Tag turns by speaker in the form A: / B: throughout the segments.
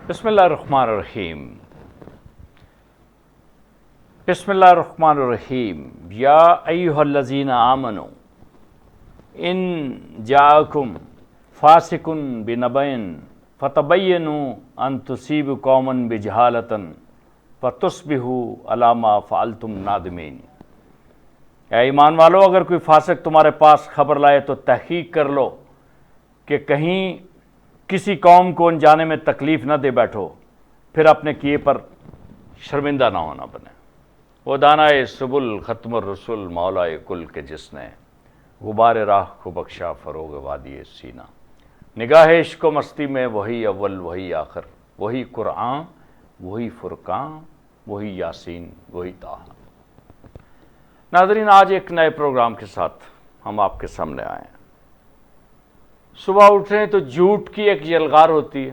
A: بسم اللہ الرحمن الرحیم بسم اللہ الرحمن الرحیم یا ایہا الذین آمنوا ان جاءکم فاسق بنبأ فتبینوا ان تصیبوا قوما بجہالۃ فتصبحوا علی ما فعلتم نادمین۔ اے ایمان والو، اگر کوئی فاسق تمہارے پاس خبر لائے تو تحقیق کر لو کہ کہیں کسی قوم کو انجانے میں تکلیف نہ دے بیٹھو، پھر اپنے کیے پر شرمندہ نہ ہونا بنے۔ وہ دانائے سبل ختم الرسول مولائے کل کے جس نے غبار راہ کو بخشا فروغ وادی سینہ۔ نگاہ عشق و مستی میں وہی اول وہی آخر، وہی قرآن وہی فرقان وہی یاسین وہی طٰہٰ۔ ناظرین، آج ایک نئے پروگرام کے ساتھ ہم آپ کے سامنے آئے ہیں۔ صبح اٹھیں تو جھوٹ کی ایک یلغار ہوتی ہے۔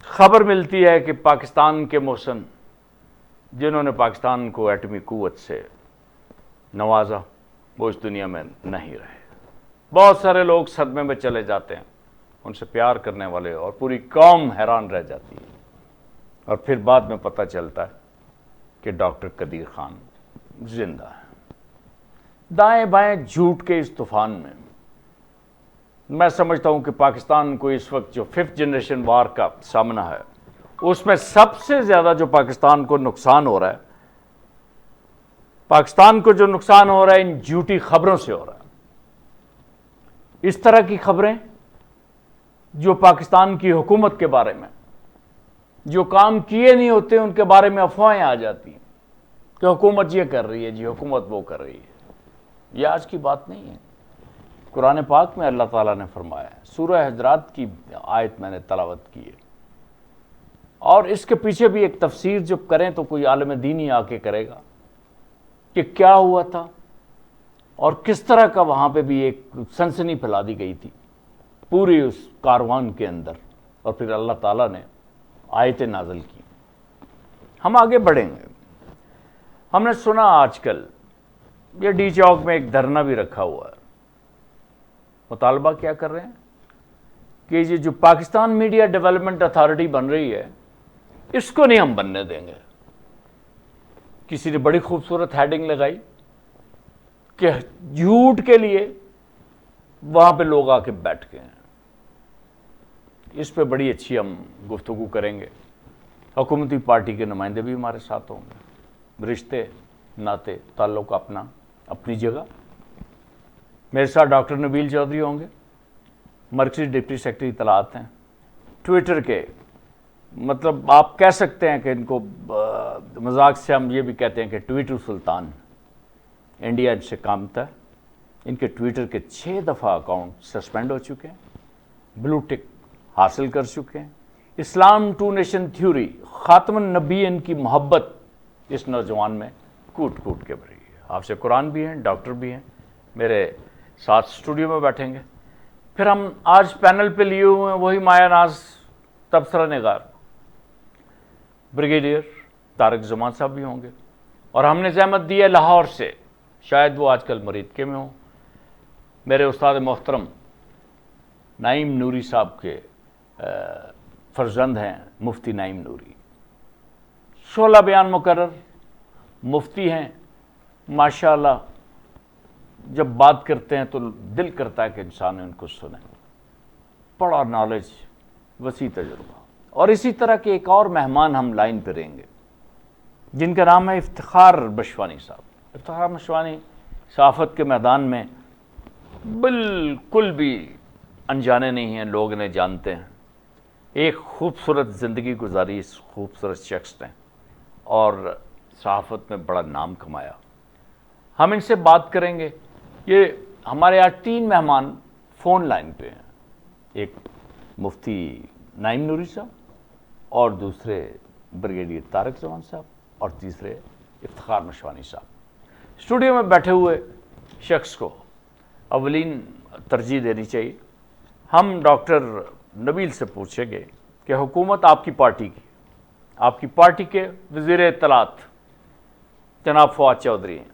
A: خبر ملتی ہے کہ پاکستان کے محسن، جنہوں نے پاکستان کو ایٹمی قوت سے نوازا، وہ اس دنیا میں نہیں رہے۔ بہت سارے لوگ صدمے میں چلے جاتے ہیں، ان سے پیار کرنے والے، اور پوری قوم حیران رہ جاتی ہے۔ اور پھر بعد میں پتہ چلتا ہے کہ ڈاکٹر قدیر خان زندہ ہے۔ دائیں بائیں جھوٹ کے اس طوفان میں میں سمجھتا ہوں کہ پاکستان کو اس وقت جو 5th جنریشن وار کا سامنا ہے، اس میں سب سے زیادہ جو پاکستان کو نقصان ہو رہا ہے، پاکستان کو جو نقصان ہو رہا ہے ان جھوٹی خبروں سے ہو رہا ہے۔ اس طرح کی خبریں جو پاکستان کی حکومت کے بارے میں جو کام کیے نہیں ہوتے، ان کے بارے میں افواہیں آ جاتی ہیں کہ حکومت یہ کر رہی ہے، جی حکومت وہ کر رہی ہے۔ یہ آج کی بات نہیں ہے۔ قرآن پاک میں اللہ تعالیٰ نے فرمایا ہے، سورہ حجرات کی آیت میں نے تلاوت کی ہے، اور اس کے پیچھے بھی ایک تفسیر جب کریں تو کوئی عالم دینی آ کے کرے گا کہ کیا ہوا تھا اور کس طرح کا وہاں پہ بھی ایک سنسنی پھیلا دی گئی تھی پوری اس کاروان کے اندر، اور پھر اللہ تعالیٰ نے آیتیں نازل کی۔ ہم آگے بڑھیں گے۔ ہم نے سنا آج کل یہ ڈی چوک میں ایک دھرنا بھی رکھا ہوا ہے۔ مطالبہ کیا کر رہے ہیں کہ یہ جو پاکستان میڈیا ڈیولپمنٹ اتھارٹی بن رہی ہے، اس کو نہیں ہم بننے دیں گے۔ کسی نے بڑی خوبصورت ہیڈنگ لگائی کہ جھوٹ کے لیے وہاں پہ لوگ آ کے بیٹھ گئے ہیں۔ اس پہ بڑی اچھی ہم گفتگو کریں گے۔ حکومتی پارٹی کے نمائندے بھی ہمارے ساتھ ہوں گے۔ رشتے ناطے تعلق اپنی جگہ۔ میرے ساتھ ڈاکٹر نبیل چودھری ہوں گے، مرکزی ڈپٹی سیکرٹری اطلاعات ہیں۔ ٹویٹر کے مطلب آپ کہہ سکتے ہیں کہ ان کو مذاق سے ہم یہ بھی کہتے ہیں کہ ٹویٹر سلطان، انڈیا ان سے کامتا ہے۔ ان کے ٹویٹر کے 6 دفعہ اکاؤنٹ سسپینڈ ہو چکے ہیں، بلو ٹک حاصل کر چکے ہیں۔ اسلام ٹو نیشن تھیوری، خاتم النبیین کی محبت اس نوجوان میں کوٹ کوٹ کے بھری ہے۔ حافظ قرآن بھی ہیں، ڈاکٹر بھی ہیں، میرے ساتھ اسٹوڈیو میں بیٹھیں گے۔ پھر ہم آج پینل پہ لیے ہوئے ہیں وہی مایہ ناز تبصرہ نگار بریگیڈیئر طارق زمان صاحب بھی ہوں گے، اور ہم نے زحمت دی ہے لاہور سے، شاید وہ آج کل مریدکے میں ہوں، میرے استاد محترم نعیم نوری صاحب کے فرزند ہیں مفتی نعیم نوری، شعلہ بیان مقرر مفتی ہیں ماشاءاللہ۔ جب بات کرتے ہیں تو دل کرتا ہے کہ انسان ان کو سنے، بڑا نالج، وسیع تجربہ۔ اور اسی طرح کے ایک اور مہمان ہم لائن پہ رہیں گے جن کا نام ہے افتخار مشوانی صاحب۔ افتخار مشوانی صحافت کے میدان میں بالکل بھی انجانے نہیں ہیں، لوگ انہیں جانتے ہیں۔ ایک خوبصورت زندگی گزاری اس خوبصورت شخص نے، اور صحافت میں بڑا نام کمایا۔ ہم ان سے بات کریں گے۔ یہ ہمارے آج 3 مہمان فون لائن پہ ہیں، ایک مفتی نعیم نوری صاحب، اور دوسرے بریگیڈیئر طارق زمان صاحب، اور تیسرے افتخار مشوانی صاحب۔ اسٹوڈیو میں بیٹھے ہوئے شخص کو اولین ترجیح دینی چاہیے۔ ہم ڈاکٹر نبیل سے پوچھیں گے کہ حکومت آپ کی پارٹی کے وزیر اطلاعات جناب فواد چودھری ہیں،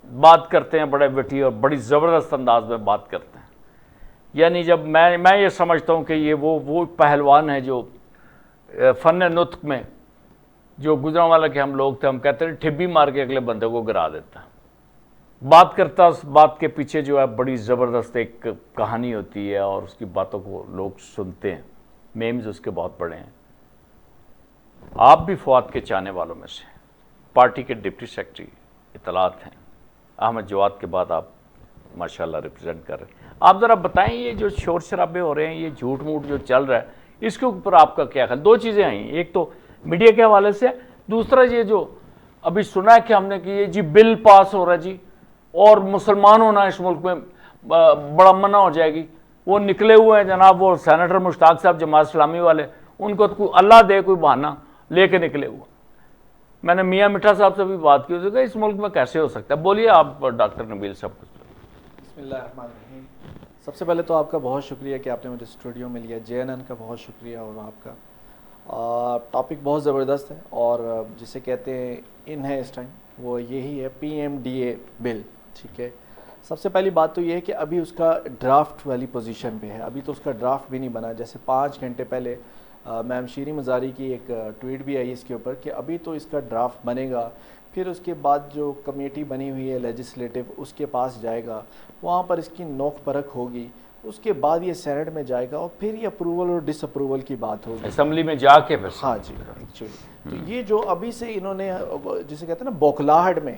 A: بات کرتے ہیں بڑے وٹی اور بڑی زبردست انداز میں بات کرتے ہیں۔ یعنی جب میں یہ سمجھتا ہوں کہ یہ وہ پہلوان ہے جو فن نطق میں جو گجرانوالا کے ہم لوگ تھے، ہم کہتے ہیں ٹھبی مار کے اگلے بندے کو گرا دیتا، بات کرتا اس بات کے پیچھے جو ہے بڑی زبردست ایک کہانی ہوتی ہے اور اس کی باتوں کو لوگ سنتے ہیں، میمز اس کے بہت بڑے ہیں۔ آپ بھی فواد کے چاہنے والوں میں سے، پارٹی کے ڈپٹی سیکرٹری اطلاعات ہیں، احمد جواد کے بعد آپ ماشاءاللہ ریپرزینٹ کر رہے ہیں۔ آپ ذرا بتائیں یہ جو شور شرابے ہو رہے ہیں، یہ جھوٹ موٹ جو چل رہا ہے، اس کے اوپر آپ کا کیا خیال؟ دو چیزیں آئیں، ایک تو میڈیا کے حوالے سے، دوسرا یہ جو ابھی سنا ہے کہ ہم نے کہ یہ جی بل پاس ہو رہا ہے جی اور مسلمان ہونا اس ملک میں بڑا منع ہو جائے گی، وہ نکلے ہوئے ہیں جناب، وہ سینیٹر مشتاق صاحب جماعت اسلامی والے، ان کو تو اللہ دے کوئی بہانہ لے کے نکلے ہوئے۔ میں نے میاں مٹھا صاحب سے بھی بات کی، اسے کہا اس ملک میں کیسے ہو سکتا ہے؟ بولیے آپ ڈاکٹر نبیل صاحب۔
B: بسم اللہ الرحمن الرحیم۔ سب سے پہلے تو آپ کا بہت شکریہ کہ آپ نے مجھے اسٹوڈیو میں لیا، JNN کا بہت شکریہ، اور آپ کا ٹاپک بہت زبردست ہے اور جسے کہتے ہیں ان ہے اس ٹائم وہ یہی ہے PMDA بل، ٹھیک ہے۔ سب سے پہلی بات تو یہ ہے کہ ابھی اس کا ڈرافٹ والی پوزیشن پہ ہے، ابھی تو اس کا ڈرافٹ بھی نہیں بنا۔ جیسے 5 گھنٹے پہلے میم شیریں مزاری کی ایک ٹویٹ بھی آئی اس کے اوپر کہ ابھی تو اس کا ڈرافٹ بنے گا، پھر اس کے بعد جو کمیٹی بنی ہوئی ہے لیجسلیٹو اس کے پاس جائے گا، وہاں پر اس کی نوک پرکھ ہوگی، اس کے بعد یہ سینٹ میں جائے گا اور پھر یہ اپروول اور ڈس اپروول کی بات ہوگی
A: اسمبلی میں جا کے بس۔
B: ہاں جی، ایکچولی تو یہ جو ابھی سے انہوں نے جسے کہتے ہیں نا بوکھلاہٹ میں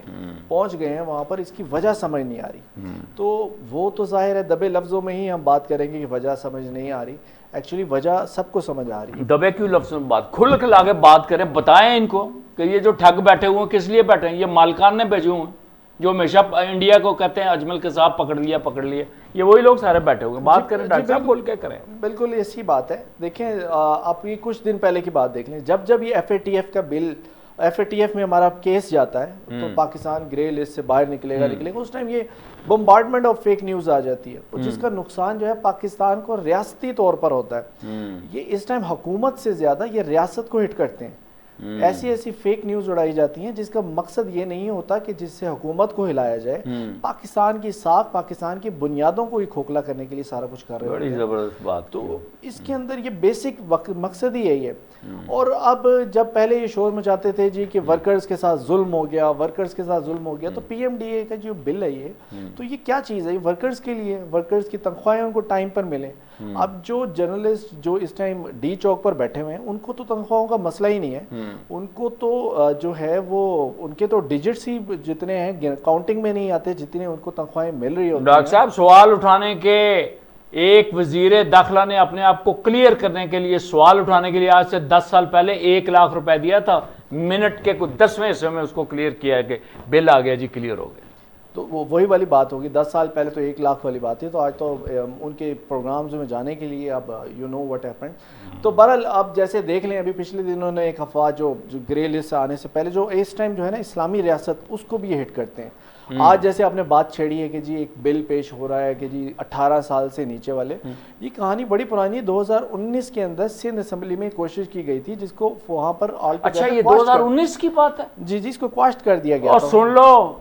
B: پہنچ گئے ہیں، وہاں پر اس کی وجہ سمجھ نہیں آ رہی۔ تو وہ تو ظاہر ہے دبے لفظوں میں ہی ہم بات کریں گے کہ وجہ سمجھ نہیں آ رہی، ایکچولی وجہ سب کو سمجھ آ رہی ہے۔
A: دبے کیوں لفظوں میں بات، کھل کے لاگے بات کریں، بتائیں ان کو کہ یہ جو ٹھگ بیٹھے ہوئے ہیں کس لیے بیٹھے ہیں؟ یہ مالکان نے بھیجے ہوئے ہیں جو ہمیشہ انڈیا کو کہتے ہیں اجمل کے صاحب پکڑ لیا، یہ وہی لوگ سارے بیٹھے ہوئے ہیں۔ بات کریں ڈاکٹر صاحب، بول کے کریں۔
B: بالکل ایسی بات ہے۔ دیکھیں آپ یہ کچھ دن پہلے کی بات دیکھ لیں، جب یہ FATF کا بل، FATF میں ہمارا کیس جاتا ہے تو پاکستان گرے لسٹ سے باہر نکلے گا، اس ٹائم یہ بمبارڈمنٹ آف فیک نیوز آ جاتی ہے، جس کا نقصان جو ہے پاکستان کو ریاستی طور پر ہوتا ہے۔ یہ اس ٹائم حکومت سے زیادہ یہ ریاست کو ہٹ کرتے ہیں، ایسی فیک نیوز اڑائی جاتی ہیں جس کا مقصد یہ نہیں ہوتا کہ جس سے حکومت کو ہلایا جائے، پاکستان کی ساکھ، پاکستان کی بنیادوں کو ہی کھوکھلا کرنے کے لیے سارا کچھ کر رہے ہیں۔
A: بڑی زبردست بات۔
B: تو اس کے اندر یہ بیسک مقصد ہی یہی ہے۔ اور اب جب پہلے یہ شور مچاتے تھے جی کہ ورکرز کے ساتھ ظلم ہو گیا، ورکرز کے ساتھ ظلم ہو گیا، تو PMDA کا جو بل ہے یہ تو یہ کیا چیز ہے؟ یہ ورکرز کے لیے، ورکرز کی تنخواہیں ان کو ٹائم پر ملیں۔ اب جو جرنلسٹ جو اس ٹائم ڈی چوک پر بیٹھے ہوئے ہیں ان کو تو تنخواہوں کا مسئلہ ہی نہیں ہے، ان کو تو جو ہے وہ ان کے تو ڈیجٹس ہی جتنے ہیں کاؤنٹنگ میں نہیں آتے جتنے ان کو تنخواہیں مل رہی ہوتی ہیں۔
A: ڈاکٹر صاحب سوال اٹھانے کے ایک وزیر داخلہ نے اپنے آپ کو کلیئر کرنے کے لیے، سوال اٹھانے کے لیے آج سے 10 سال پہلے 1 لاکھ روپے دیا تھا، منٹ کے کچھ 10ویں حصے میں اس کو کلیئر کیا ہے کہ بل آ گیا جی، کلیئر ہو گیا۔
B: تو وہی والی بات ہوگی، 10 سال پہلے تو 1 لاکھ والی بات تھی، تو آج تو ان کے پروگرامز میں جانے کے لیے اب یو نو واٹ ہیپنڈ۔ تو بہرحال اب جیسے دیکھ لیں، ابھی پچھلے دنوں نے ایک افواہ جو گرے لسٹ آنے سے پہلے جو اس ٹائم جو ہے نا اسلامی ریاست، اس کو بھی یہ ہٹ کرتے ہیں۔ آج جیسے آپ نے بات چھیڑی ہے کہ جی ایک بل پیش ہو رہا ہے کہ جی 18 سال سے نیچے والے، یہ کہانی بڑی پرانی ہے۔ 2019 کے اندر سندھ اسمبلی میں کوشش کی گئی تھی جس کو وہاں پر
A: اچھا یہ 2019 کی بات ہے؟
B: جی جی، اس کو کواشٹ کر دیا گیا۔
A: اور سن لو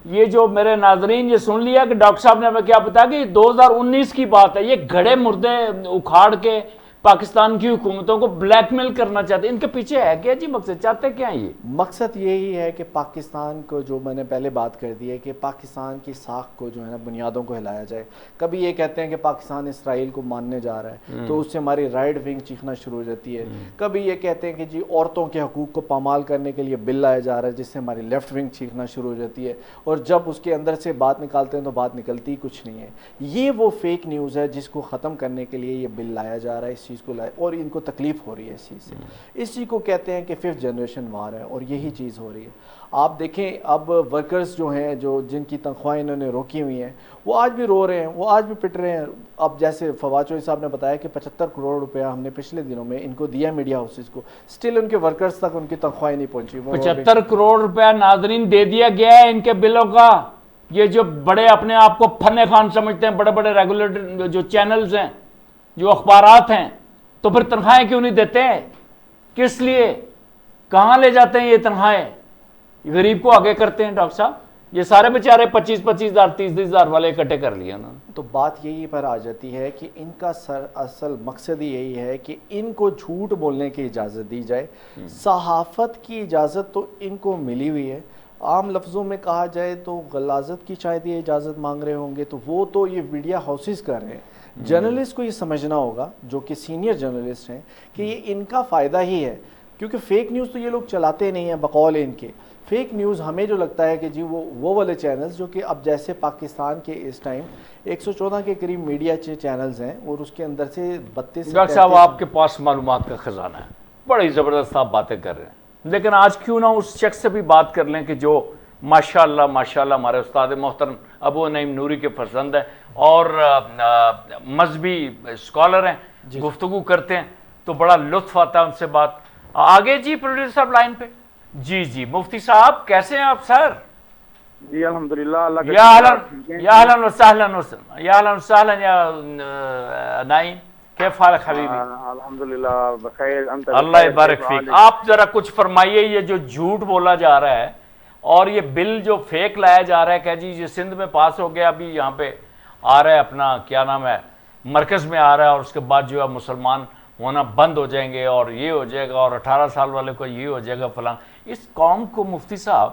A: یہ جو میرے ناظرین یہ سن لیا کہ ڈاکٹر صاحب نے ہمیں کیا بتایا کہ 2019 کی بات ہے، یہ گھڑے مردے اکھاڑ کے پاکستان کی حکومتوں کو بلیک میل کرنا چاہتے ہیں۔ ان کے پیچھے ہے کیا جی مقصد؟ چاہتے کیا ہیں یہ؟
B: مقصد یہی ہے کہ پاکستان کو، جو میں نے پہلے بات کر دی ہے کہ پاکستان کی ساکھ کو جو ہے نا بنیادوں کو ہلایا جائے۔ کبھی یہ کہتے ہیں کہ پاکستان اسرائیل کو ماننے جا رہا ہے تو اس سے ہماری رائٹ ونگ چیخنا شروع ہو جاتی ہے۔ کبھی یہ کہتے ہیں کہ جی عورتوں کے حقوق کو پامال کرنے کے لیے بل لایا جا رہا ہے جس سے ہماری لیفٹ ونگ چیخنا شروع ہو جاتی ہے، اور جب اس کے اندر سے بات نکالتے ہیں تو بات نکلتی کچھ نہیں ہے۔ یہ وہ فیک نیوز ہے جس کو ختم کرنے کے لیے یہ بل لایا جا رہا ہے، اس چیز کو لایا، اور ان کو تکلیف ہو رہی ہے اس چیز سے۔ اس چیز کو کہتے ہیں کہ 5th جنریشن وار ہے، اور یہی چیز ہو رہی ہے۔ آپ دیکھیں اب ورکرز جو ہیں، جو جن کی تنخواہیں انہوں نے روکی ہوئی ہیں، وہ آج بھی رو رہے ہیں، وہ آج بھی پٹ رہے ہیں۔ اب جیسے فواد چوہدری صاحب نے بتایا کہ 75 کروڑ روپیہ ہم نے پچھلے دنوں میں ان کو دیا میڈیا ہاؤسز کو، سٹل ان کے ورکرز تک ان کی تنخواہیں نہیں پہنچی۔
A: 75 کروڑ روپیہ ناظرین دے دیا گیا ہے ان کے بلوں کا۔ یہ جو بڑے اپنے آپ کو فن خان سمجھتے ہیں، بڑے بڑے ریگولیٹر جو چینلز ہیں، جو اخبارات ہیں، تو پھر تنخواہیں کیوں نہیں دیتے؟ کس لیے؟ کہاں لے جاتے ہیں یہ تنخواہیں؟ غریب کو آگے کرتے ہیں ڈاکٹر صاحب۔ یہ سارے بیچارے 25,000 30,000 والے اکٹھے کر لیے انہوں نے.
B: تو بات یہی پر آ جاتی ہے کہ ان کا اصل مقصد ہی یہی ہے کہ ان کو جھوٹ بولنے کی اجازت دی جائے. صحافت کی اجازت تو ان کو ملی ہوئی ہے. عام لفظوں میں کہا جائے تو غلاظت کی شاید یہ اجازت مانگ رہے ہوں گے، تو وہ تو یہ میڈیا ہاؤسز کر رہے ہیں. جرنلسٹ کو یہ سمجھنا ہوگا جو کہ سینئر جرنلسٹ ہیں کہ یہ ان کا فائدہ ہی ہے، کیونکہ فیک نیوز تو یہ لوگ چلاتے نہیں ہیں. بقول ان کے فیک نیوز ہمیں جو لگتا ہے کہ جی وہ والے چینلز جو کہ اب جیسے پاکستان کے اس ٹائم 114 کے قریب میڈیا چینلز ہیں اور اس کے اندر سے 32
A: ڈاکٹر صاحب آپ کے پاس معلومات کا خزانہ ہے، بڑی زبردست آپ باتیں کر رہے ہیں، لیکن آج کیوں نہ اس شخص سے بھی بات کر لیں کہ جو ماشاءاللہ ہمارے استاد محترم ابو نعیم نوری کے فرزند ہیں اور مذہبی اسکالر ہیں، گفتگو کرتے ہیں تو بڑا لطف آتا ہے ان سے بات. آگے جی پروڈیوسر صاحب لائن پہ. جی مفتی صاحب کیسے ہیں آپ سر؟
C: جی الحمدللہ اللہ
A: یا اہلا وسہلا یا نعیم، کیف حالک حبیبی؟
C: الحمدللہ بخیر.
A: اللہ یبارک فیک. آپ ذرا کچھ فرمائیے، یہ جو جھوٹ بولا جا رہا ہے اور یہ بل جو فیک لایا جا رہا ہے کہ جی یہ سندھ میں پاس ہو گیا، ابھی یہاں پہ آ رہا ہے اپنا کیا نام ہے مرکز میں آ رہا ہے، اور اس کے بعد جو ہے مسلمان ہونا بند ہو جائیں گے اور یہ ہو جائے گا اور 18 سال والے کو یہ ہو جائے گا فلاں. اس قوم کو مفتی صاحب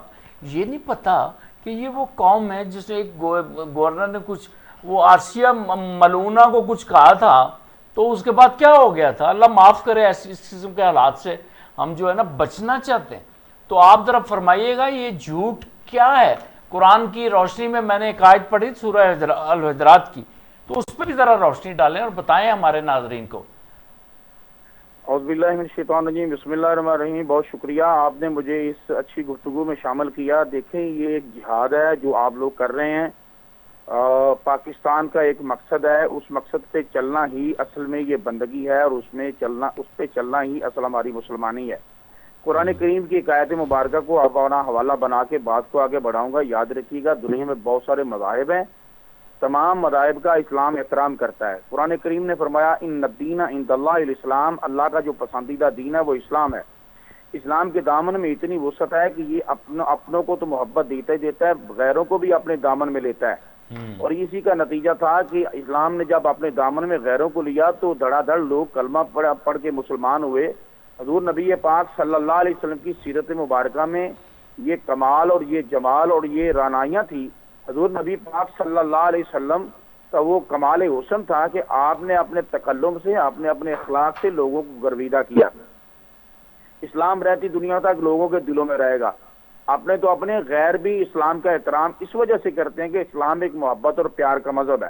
A: یہ نہیں پتا کہ یہ وہ قوم ہے جس نے ایک گورنر نے کچھ وہ آسیہ ملونہ کو کچھ کہا تھا تو اس کے بعد کیا ہو گیا تھا. اللہ معاف کرے ایسی اس قسم کے حالات سے ہم جو ہے نا بچنا چاہتے ہیں. تو آپ ذرا فرمائیے گا یہ جھوٹ کیا ہے؟ قرآن کی روشنی میں نے ایک آیت پڑھی سورہ الحجرات کی، تو اس پہ بھی ذرا روشنی ڈالیں اور بتائیں ہمارے ناظرین کو.
C: اعوذ باللہ من الشیطان الرجیم، بسم اللہ الرحمن الرحیم. بہت شکریہ آپ نے مجھے اس اچھی گفتگو میں شامل کیا. دیکھیں یہ ایک جہاد ہے جو آپ لوگ کر رہے ہیں. پاکستان کا ایک مقصد ہے، اس مقصد پہ چلنا ہی اصل میں یہ بندگی ہے، اور اس پہ چلنا ہی اصل ہماری مسلمانی ہے. قرآن کریم کی ایک آیت مبارکہ کو اپنا حوالہ بنا کے بات کو آگے بڑھاؤں گا. یاد رکھیے گا دنیا میں بہت سارے مذاہب ہیں، تمام مذاہب کا اسلام احترام کرتا ہے. قرآن کریم نے فرمایا ان الدین عند اللہ الاسلام، اللہ کا جو پسندیدہ دین ہے وہ اسلام ہے. اسلام کے دامن میں اتنی وسعت ہے کہ یہ اپنوں کو تو محبت دیتا ہی دیتا ہے، غیروں کو بھی اپنے دامن میں لیتا ہے. اور اسی کا نتیجہ تھا کہ اسلام نے جب اپنے دامن میں غیروں کو لیا تو دھڑا دھڑ لوگ کلمہ پڑھ کے مسلمان ہوئے. حضور نبی پاک صلی اللہ علیہ وسلم کی سیرت مبارکہ میں یہ کمال اور یہ جمال اور یہ رانائیاں تھی. حضور نبی پاک صلی اللہ علیہ وسلم کا وہ کمال حسن تھا کہ آپ نے اپنے تکلم سے، آپ نے اپنے اخلاق سے لوگوں کو گرویدہ کیا. اسلام رہتی دنیا تک لوگوں کے دلوں میں رہے گا. اپنے تو اپنے غیر بھی اسلام کا احترام اس وجہ سے کرتے ہیں کہ اسلام ایک محبت اور پیار کا مذہب ہے،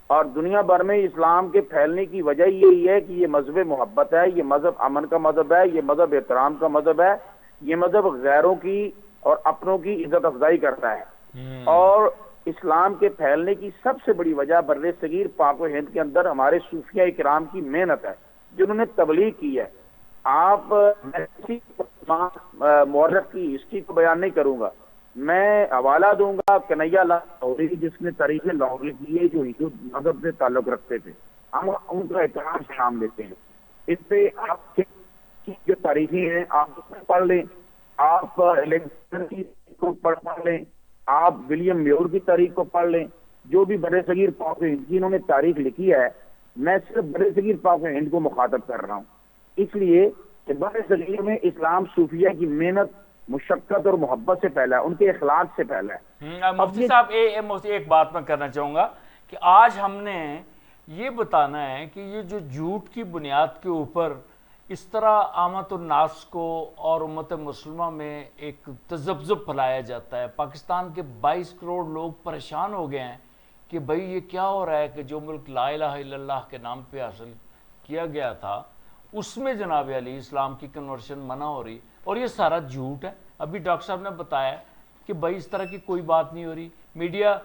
C: اور دنیا بھر میں اسلام کے پھیلنے کی وجہ یہی ہے کہ یہ مذہب محبت ہے، یہ مذہب امن کا مذہب ہے، یہ مذہب احترام کا مذہب ہے، یہ مذہب غیروں کی اور اپنوں کی عزت افزائی کرتا ہے. اور اسلام کے پھیلنے کی سب سے بڑی وجہ بر صغیر پاک و ہند کے اندر ہمارے صوفیہ کرام کی محنت ہے جنہوں نے تبلیغ کی ہے. آپ مورخ کی ہسٹری کو بیان نہیں کروں گا، میں حوالہ دوں گا کنہیا لاہوری جس نے تاریخ لاہور لکھی ہے، جو ہندو مذہب سے تعلق رکھتے تھے. ہم ان کا احترام سے نام لیتے ہیں. اس پہ آپ جو تاریخی ہیں آپ پڑھ لیں، آپ الیگزینڈر کی کو پڑھ لیں، آپ ولیم میور کی تاریخ کو پڑھ لیں. جو بھی بر صغیر پاک و ہند کی انہوں نے تاریخ لکھی ہے، میں صرف بر صغیر پاک و ہند کو مخاطب کر رہا ہوں، اس لیے کہ بر صغیر میں اسلام صوفیہ کی محنت، مشقت اور محبت سے پھیلا ہے، ان کے اخلاق سے پھیلا ہے.
A: مفتی صاحب ایک بات میں کرنا چاہوں گا کہ آج ہم نے یہ بتانا ہے کہ یہ جو جھوٹ کی بنیاد کے اوپر اس طرح عامت الناس کو اور امت مسلمہ میں ایک تذبذب پھیلایا جاتا ہے. پاکستان کے 22 کروڑ لوگ پریشان ہو گئے ہیں کہ بھئی یہ کیا ہو رہا ہے کہ جو ملک لا الہ الا اللہ کے نام پہ حاصل کیا گیا تھا اس میں جناب علی اسلام کی کنورشن منع ہو رہی، اور یہ سارا جھوٹ ہے. ابھی ڈاکٹر صاحب نے بتایا کہ بھائی اس طرح کی کوئی بات نہیں ہو رہی. میڈیا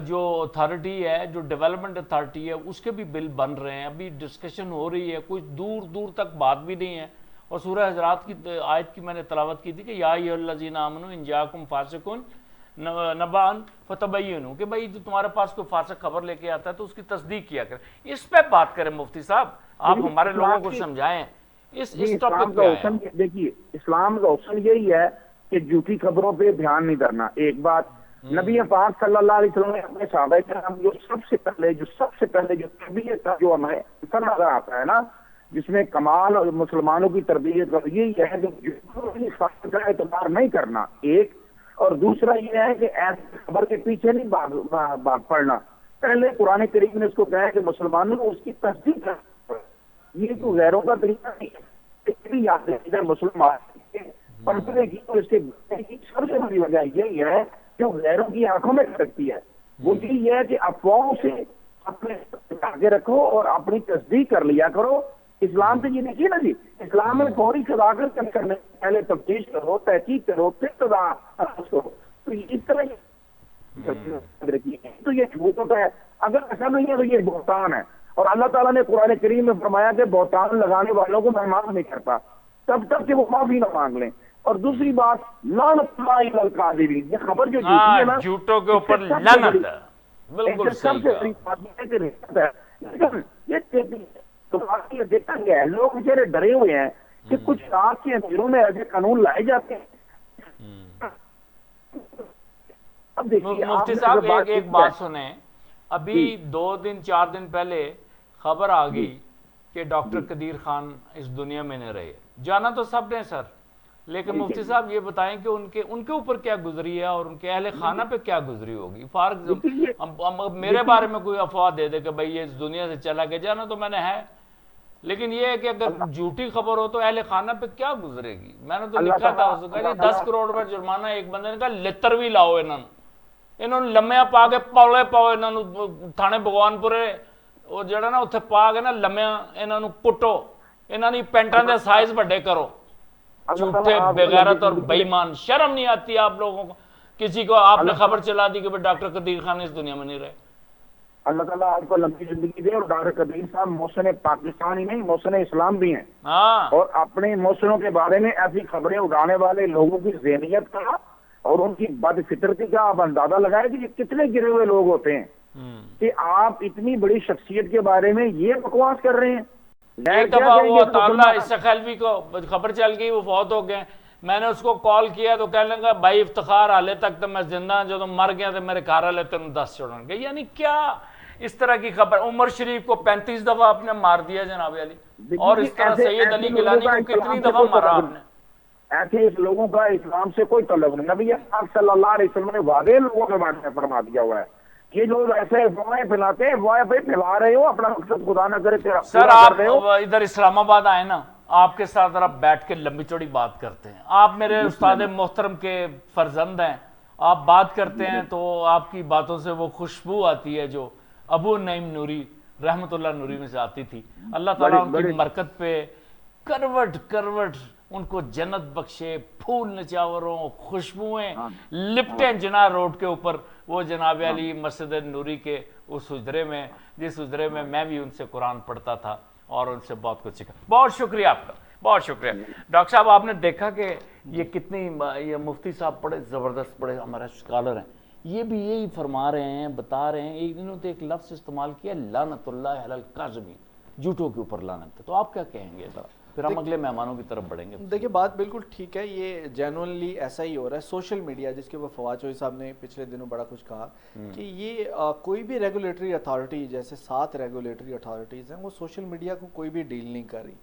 A: جو اتھارٹی ہے، جو ڈیولپمنٹ اتھارٹی ہے، اس کے بھی بل بن رہے ہیں، ابھی ڈسکشن ہو رہی ہے، کوئی دور دور تک بات بھی نہیں ہے. اور سورہ حجرات کی آیت کی میں نے تلاوت کی تھی کہ یا ایھا الذین آمنوا ان جاءکم فاسق نبأ فتبینوا، کہ بھائی جو تمہارے پاس کوئی فاسق خبر لے کے آتا ہے تو اس کی تصدیق کیا کریں. اس پہ بات کریں مفتی صاحب، آپ ہمارے لوگوں کو سمجھائیں اس ٹاپک پہ.
C: دیکھیے اسلام کا حسن یہی ہے کہ جھوٹی خبروں پہ دھیان نہیں کرنا. ایک بات نبی پاک صلی اللہ علیہ وسلم نے اپنے صحابہ کرام جو سب سے پہلے جو تربیت کا جو ہمیں اثر نظر آتا ہے نا، جس میں کمال اور مسلمانوں کی تربیت کا یہی ہے کہ فخر کا اعتبار نہیں کرنا ایک، اور دوسرا یہ ہے کہ ایسی خبر کے پیچھے نہیں بھاگ پڑنا. پہلے قرآن کریم نے اس کو کہا ہے کہ مسلمانوں کو اس کی تصدیق کرنا. یہ تو غیروں کا طریقہ نہیں ہے. یاد ہے مسلمان پڑھنے کی اور اس کے سب سے بڑی وجہ یہی ہے جو غیروں کی آنکھوں میں کھٹکتی ہے، وہ یہی ہے کہ افواہوں سے اپنے آگے رکھو اور اپنی تصدیق کر لیا کرو. اسلام سے یہ دیکھیے نا جی، اسلام میں فوری صداقت کرنے پہلے تفتیش کرو، تحقیق کرو، پھر صداقت کرو. تو اس طرح تو یہ جھوٹ ہوتا ہے. اگر ایسا نہیں ہے تو یہ بہتان ہے، اور اللہ تعالیٰ نے قرآن کریم میں فرمایا کہ بہتان لگانے والوں کو میں معاف نہیں کرتا تب تک کہ وہ معافی نہ مانگ لیں. اور دوسری بات لعنت اللہ علی الکاذبین، یہ خبر جو جھوٹی ہے نا،
A: جھوٹوں کے اوپر لعنت ہے. بالکل
C: سب سے بڑی بات یہ ہے کہ رشوت ہے. لیکن یہ دیکھا گیا ہے لوگ بیچارے ڈرے ہوئے ہیں کہ کچھ رات کے اندھیروں میں ایسے قانون لائے جاتے ہیں. اب دیکھیے
A: مفتی صاحب ایک بات سنیں، ابھی 2-4 دن پہلے خبر آ گئی کہ ڈاکٹر قدیر خان اس دنیا میں نہیں رہے. جانا تو سب نے سر، لیکن مفتی صاحب یہ بتائیں کہ ان کے اوپر کیا گزری ہے اور ان کے اہل خانہ پہ کیا گزری ہوگی. میرے بارے میں کوئی افواہ دے دے کہ بھئی یہ اس دنیا سے چلا گیا، جانا تو میں نے ہے، لیکن یہ ہے کہ اگر جھوٹی خبر ہو تو اہل خانہ پہ کیا گزرے گی. میں نے تو لکھا تھا اس کا 10 کروڑ روپے جرمانہ. ایک بندے نے کہا لتر بھی لاؤ انہوں نے لمیا پا کے پاؤ انہوں تھانے بھگوان پورے وہ جڑا نا اتنے پا کے نا لمیا انہوں کٹو، انہوں نے پینٹاں دے سائز بڑے کرو. جھوٹے بغیرت اور بے ایمان، شرم نہیں آتی آپ لوگوں کو؟ کسی کو آپ نے خبر چلا دی کہ ڈاکٹر قدیر خان اس دنیا میں نہیں رہے.
C: اللہ تعالیٰ آپ کو لمبی زندگی دے. اور ڈاکٹر قدیر صاحب محسن پاکستان ہی نہیں، محسن اسلام بھی ہیں. اور اپنے محسنوں کے بارے میں ایسی خبریں اڑانے والے لوگوں کی ذہنیت کا اور ان کی بد فطرتی کا آپ اندازہ لگائیں کہ یہ کتنے گرے ہوئے لوگ ہوتے ہیں کہ آپ اتنی بڑی شخصیت کے بارے میں یہ بکواس کر رہے ہیں.
A: ایک دفعہ وہ تعالیٰ اسخیلوی کو خبر چل گئی وہ فوت ہو گئے. میں نے اس کو کال کیا تو کہنے لگا بھائی افتخار حالے تک تو میں زندہ، جو تم مر گیا تو میرے گھر والے تینوں 10 چھوڑن گے. یعنی کیا اس طرح کی خبر. عمر شریف کو 35 دفعہ آپ نے مار دیا جناب علی، اور اس طرح سید علی گیلانی کو کتنی دفعہ مارا آپ نے.
C: ایسے لوگوں کا اسلام سے کوئی تعلق نہیں. نبی پاک صلی اللہ علیہ وسلم نے واضح لوگوں کے بارے میں فرما دیا ہوا ہے. یہ لوگ ایسے افواہیں پھیلاتے ہیں، افواہیں پہ پھیلا رہے ہو، اپنا مقصد خدا نہ کرے تیرا
A: سر. آپ ادھر اسلام آباد آئے نا، آپ کے ساتھ ذرا بیٹھ کے لمبی چوڑی بات کرتے ہیں. آپ میرے استاد محترم کے فرزند ہیں، آپ بات کرتے ہیں تو آپ کی باتوں سے وہ خوشبو آتی ہے جو ابو نعیم نوری رحمت اللہ نوری میں سے آتی تھی. اللہ تعالیٰ ان کی مرکت پہ کروٹ ان کو جنت بخشے، پھول نچاوروں، خوشبوئیں لپٹیں جناح روڈ کے اوپر. وہ جناب علی مسجد نوری کے اس حجرے میں، جس حجرے میں بھی ان سے قرآن پڑھتا تھا اور ان سے بہت کچھ سیکھا. بہت شکریہ آپ کا، بہت شکریہ. ڈاکٹر صاحب آپ نے دیکھا کہ یہ کتنی، یہ مفتی صاحب بڑے زبردست، بڑے ہمارے اسکالر ہیں، یہ بھی یہی فرما رہے ہیں، بتا رہے ہیں. انہوں نے ایک لفظ استعمال کیا لعنت اللہ علی الکاذبین، جھوٹوں کے اوپر لعنت ہے. تو آپ کیا کہیں گے ذرا، پھر ہم اگلے مہمانوں کی طرف بڑھیں گے.
B: دیکھیں بات بالکل ٹھیک ہے، یہ جینوئنلی ایسا ہی ہو رہا ہے. سوشل میڈیا جس کے اوپر فواد چوہدری صاحب نے پچھلے دنوں بڑا کچھ کہا کہ یہ کوئی بھی ریگولیٹری اتھارٹی، جیسے 7 ریگولیٹری اتھارٹیز ہیں، وہ سوشل میڈیا کو کوئی بھی ڈیل نہیں کر رہی.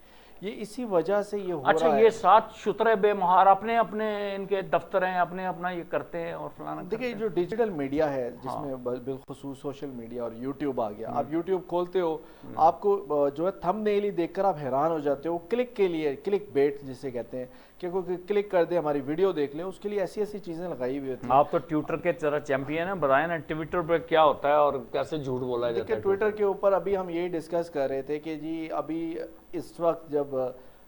B: یہ اسی وجہ سے یہ ہو رہا ہے.
A: اچھا یہ 7 شترے بے مہار اپنے ان کے دفتر ہیں، اپنا یہ کرتے ہیں اور فلانا.
B: دیکھیں جو ڈیجیٹل میڈیا ہے جس میں بالخصوص سوشل میڈیا اور یوٹیوب آ گیا. آپ یوٹیوب کھولتے ہو، آپ کو جو ہے تھم نیل ہی دیکھ کر آپ حیران ہو جاتے ہو. کلک کے لیے، کلک بیٹ جسے کہتے ہیں کہ کوئی کلک کر دے ہماری ویڈیو دیکھ لیں، اس کے لیے ایسی چیزیں لگائی ہوئی ہوتی ہیں.
A: آپ تو ٹویٹر کے طرح چیمپئن ہیں، بتائیں نا ٹویٹر پہ کیا ہوتا ہے اور کیسے جھوٹ بولا جاتا ہے.
B: دیکھیں ٹویٹر کے اوپر ابھی ہم یہی ڈسکس کر رہے تھے کہ جی ابھی اس وقت جب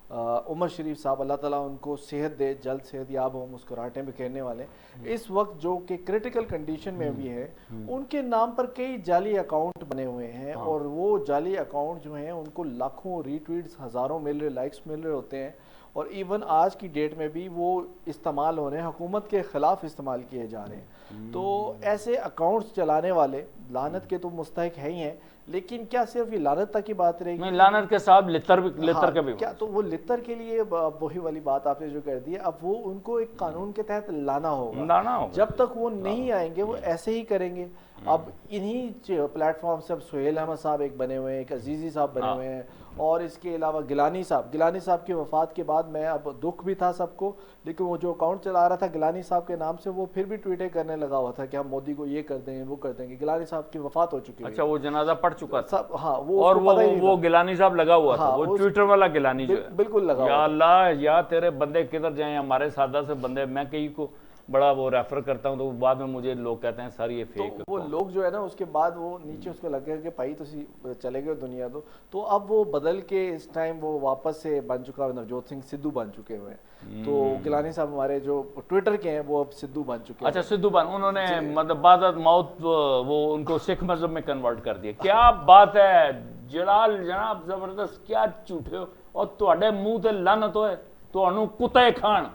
B: عمر شریف صاحب اللہ تعالیٰ ان کو صحت دے، جلد صحت یاب ہو، مسکراہٹیں بکھیرنے والے، اس وقت جو کہ کریٹیکل کنڈیشن میں بھی ہے، ان کے نام پر کئی جعلی اکاؤنٹ بنے ہوئے ہیں ہیں اور وہ جعلی اکاؤنٹ جو ہیں ان کو لاکھوں ری ٹویٹس، ہزاروں مل رہے، لائکس مل رہے ہوتے ہیں، اور ایون آج کی ڈیٹ میں بھی وہ استعمال ہو رہے ہیں، حکومت کے خلاف استعمال کیے جا رہے ہیں. تو ایسے اکاؤنٹس چلانے والے لعنت کے تو مستحق ہیں ہی ہیں، لیکن کیا صرف یہ لعنت تک کی بات رہے گی؟
A: لعنت کے ساتھ لتر کے بھی
B: کیا تو وہ لتر کے لیے وہی والی بات آپ نے جو کر دی، اب وہ ان کو ایک قانون کے تحت لانا ہوگا. جب تک وہ نہیں آئیں گے وہ ایسے ہی کریں گے. اب انہی پلیٹ فارم سے اب سہیل احمد صاحب ایک بنے ہوئے ہیں، ایک عزیزی صاحب بنے ہوئے ہیں، اور اس کے علاوہ گیلانی صاحب کی وفات کے بعد میں اب دکھ بھی تھا سب کو، لیکن وہ جو اکاؤنٹ چلا رہا تھا گیلانی صاحب کے نام سے وہ پھر بھی ٹویٹیں کرنے لگا ہوا تھا کہ ہم مودی کو یہ کر دیں گے وہ کر دیں گے. گیلانی صاحب کی وفات ہو چکی ہے.
A: اچھا وہ جنازہ پڑھ چکا تھا.
B: ہاں
A: اور وہ گیلانی صاحب لگا ہوا تھا، وہ ٹویٹر والا گیلانی جو ہے
B: بالکل لگا.
A: یا اللہ یا تیرے بندے کدھر جائیں، ہمارے سادہ سے بندے، میں کئی کو بڑا وہ ریفر کرتا ہوں تو بعد میں مجھے لوگ کہتے ہیں سر یہ فیک.
B: وہ لوگ جو ہے نا اس کے بعد وہ نیچے اس کو لگے کہ بھائی تسی چلے گئے دنیا تو اب وہ بدل کے اس ٹائم وہ واپس سے بن چکا، نوجوت سنگھ سدھو بن چکے ہوئے ہیں. تو گیلانی صاحب ہمارے جو ٹویٹر کے ہیں وہ اب سدھو بن چکے ہیں.
A: اچھا سدھو بن، انہوں نے مطلب بعد موت وہ ان کو سکھ مذہب میں کنورٹ کر دیا. کیا بات ہے جناب، زبردست، کیا جھوٹے ہو اور تواڈے منہ تے لعنت ہوئے تانوں کتے کھان.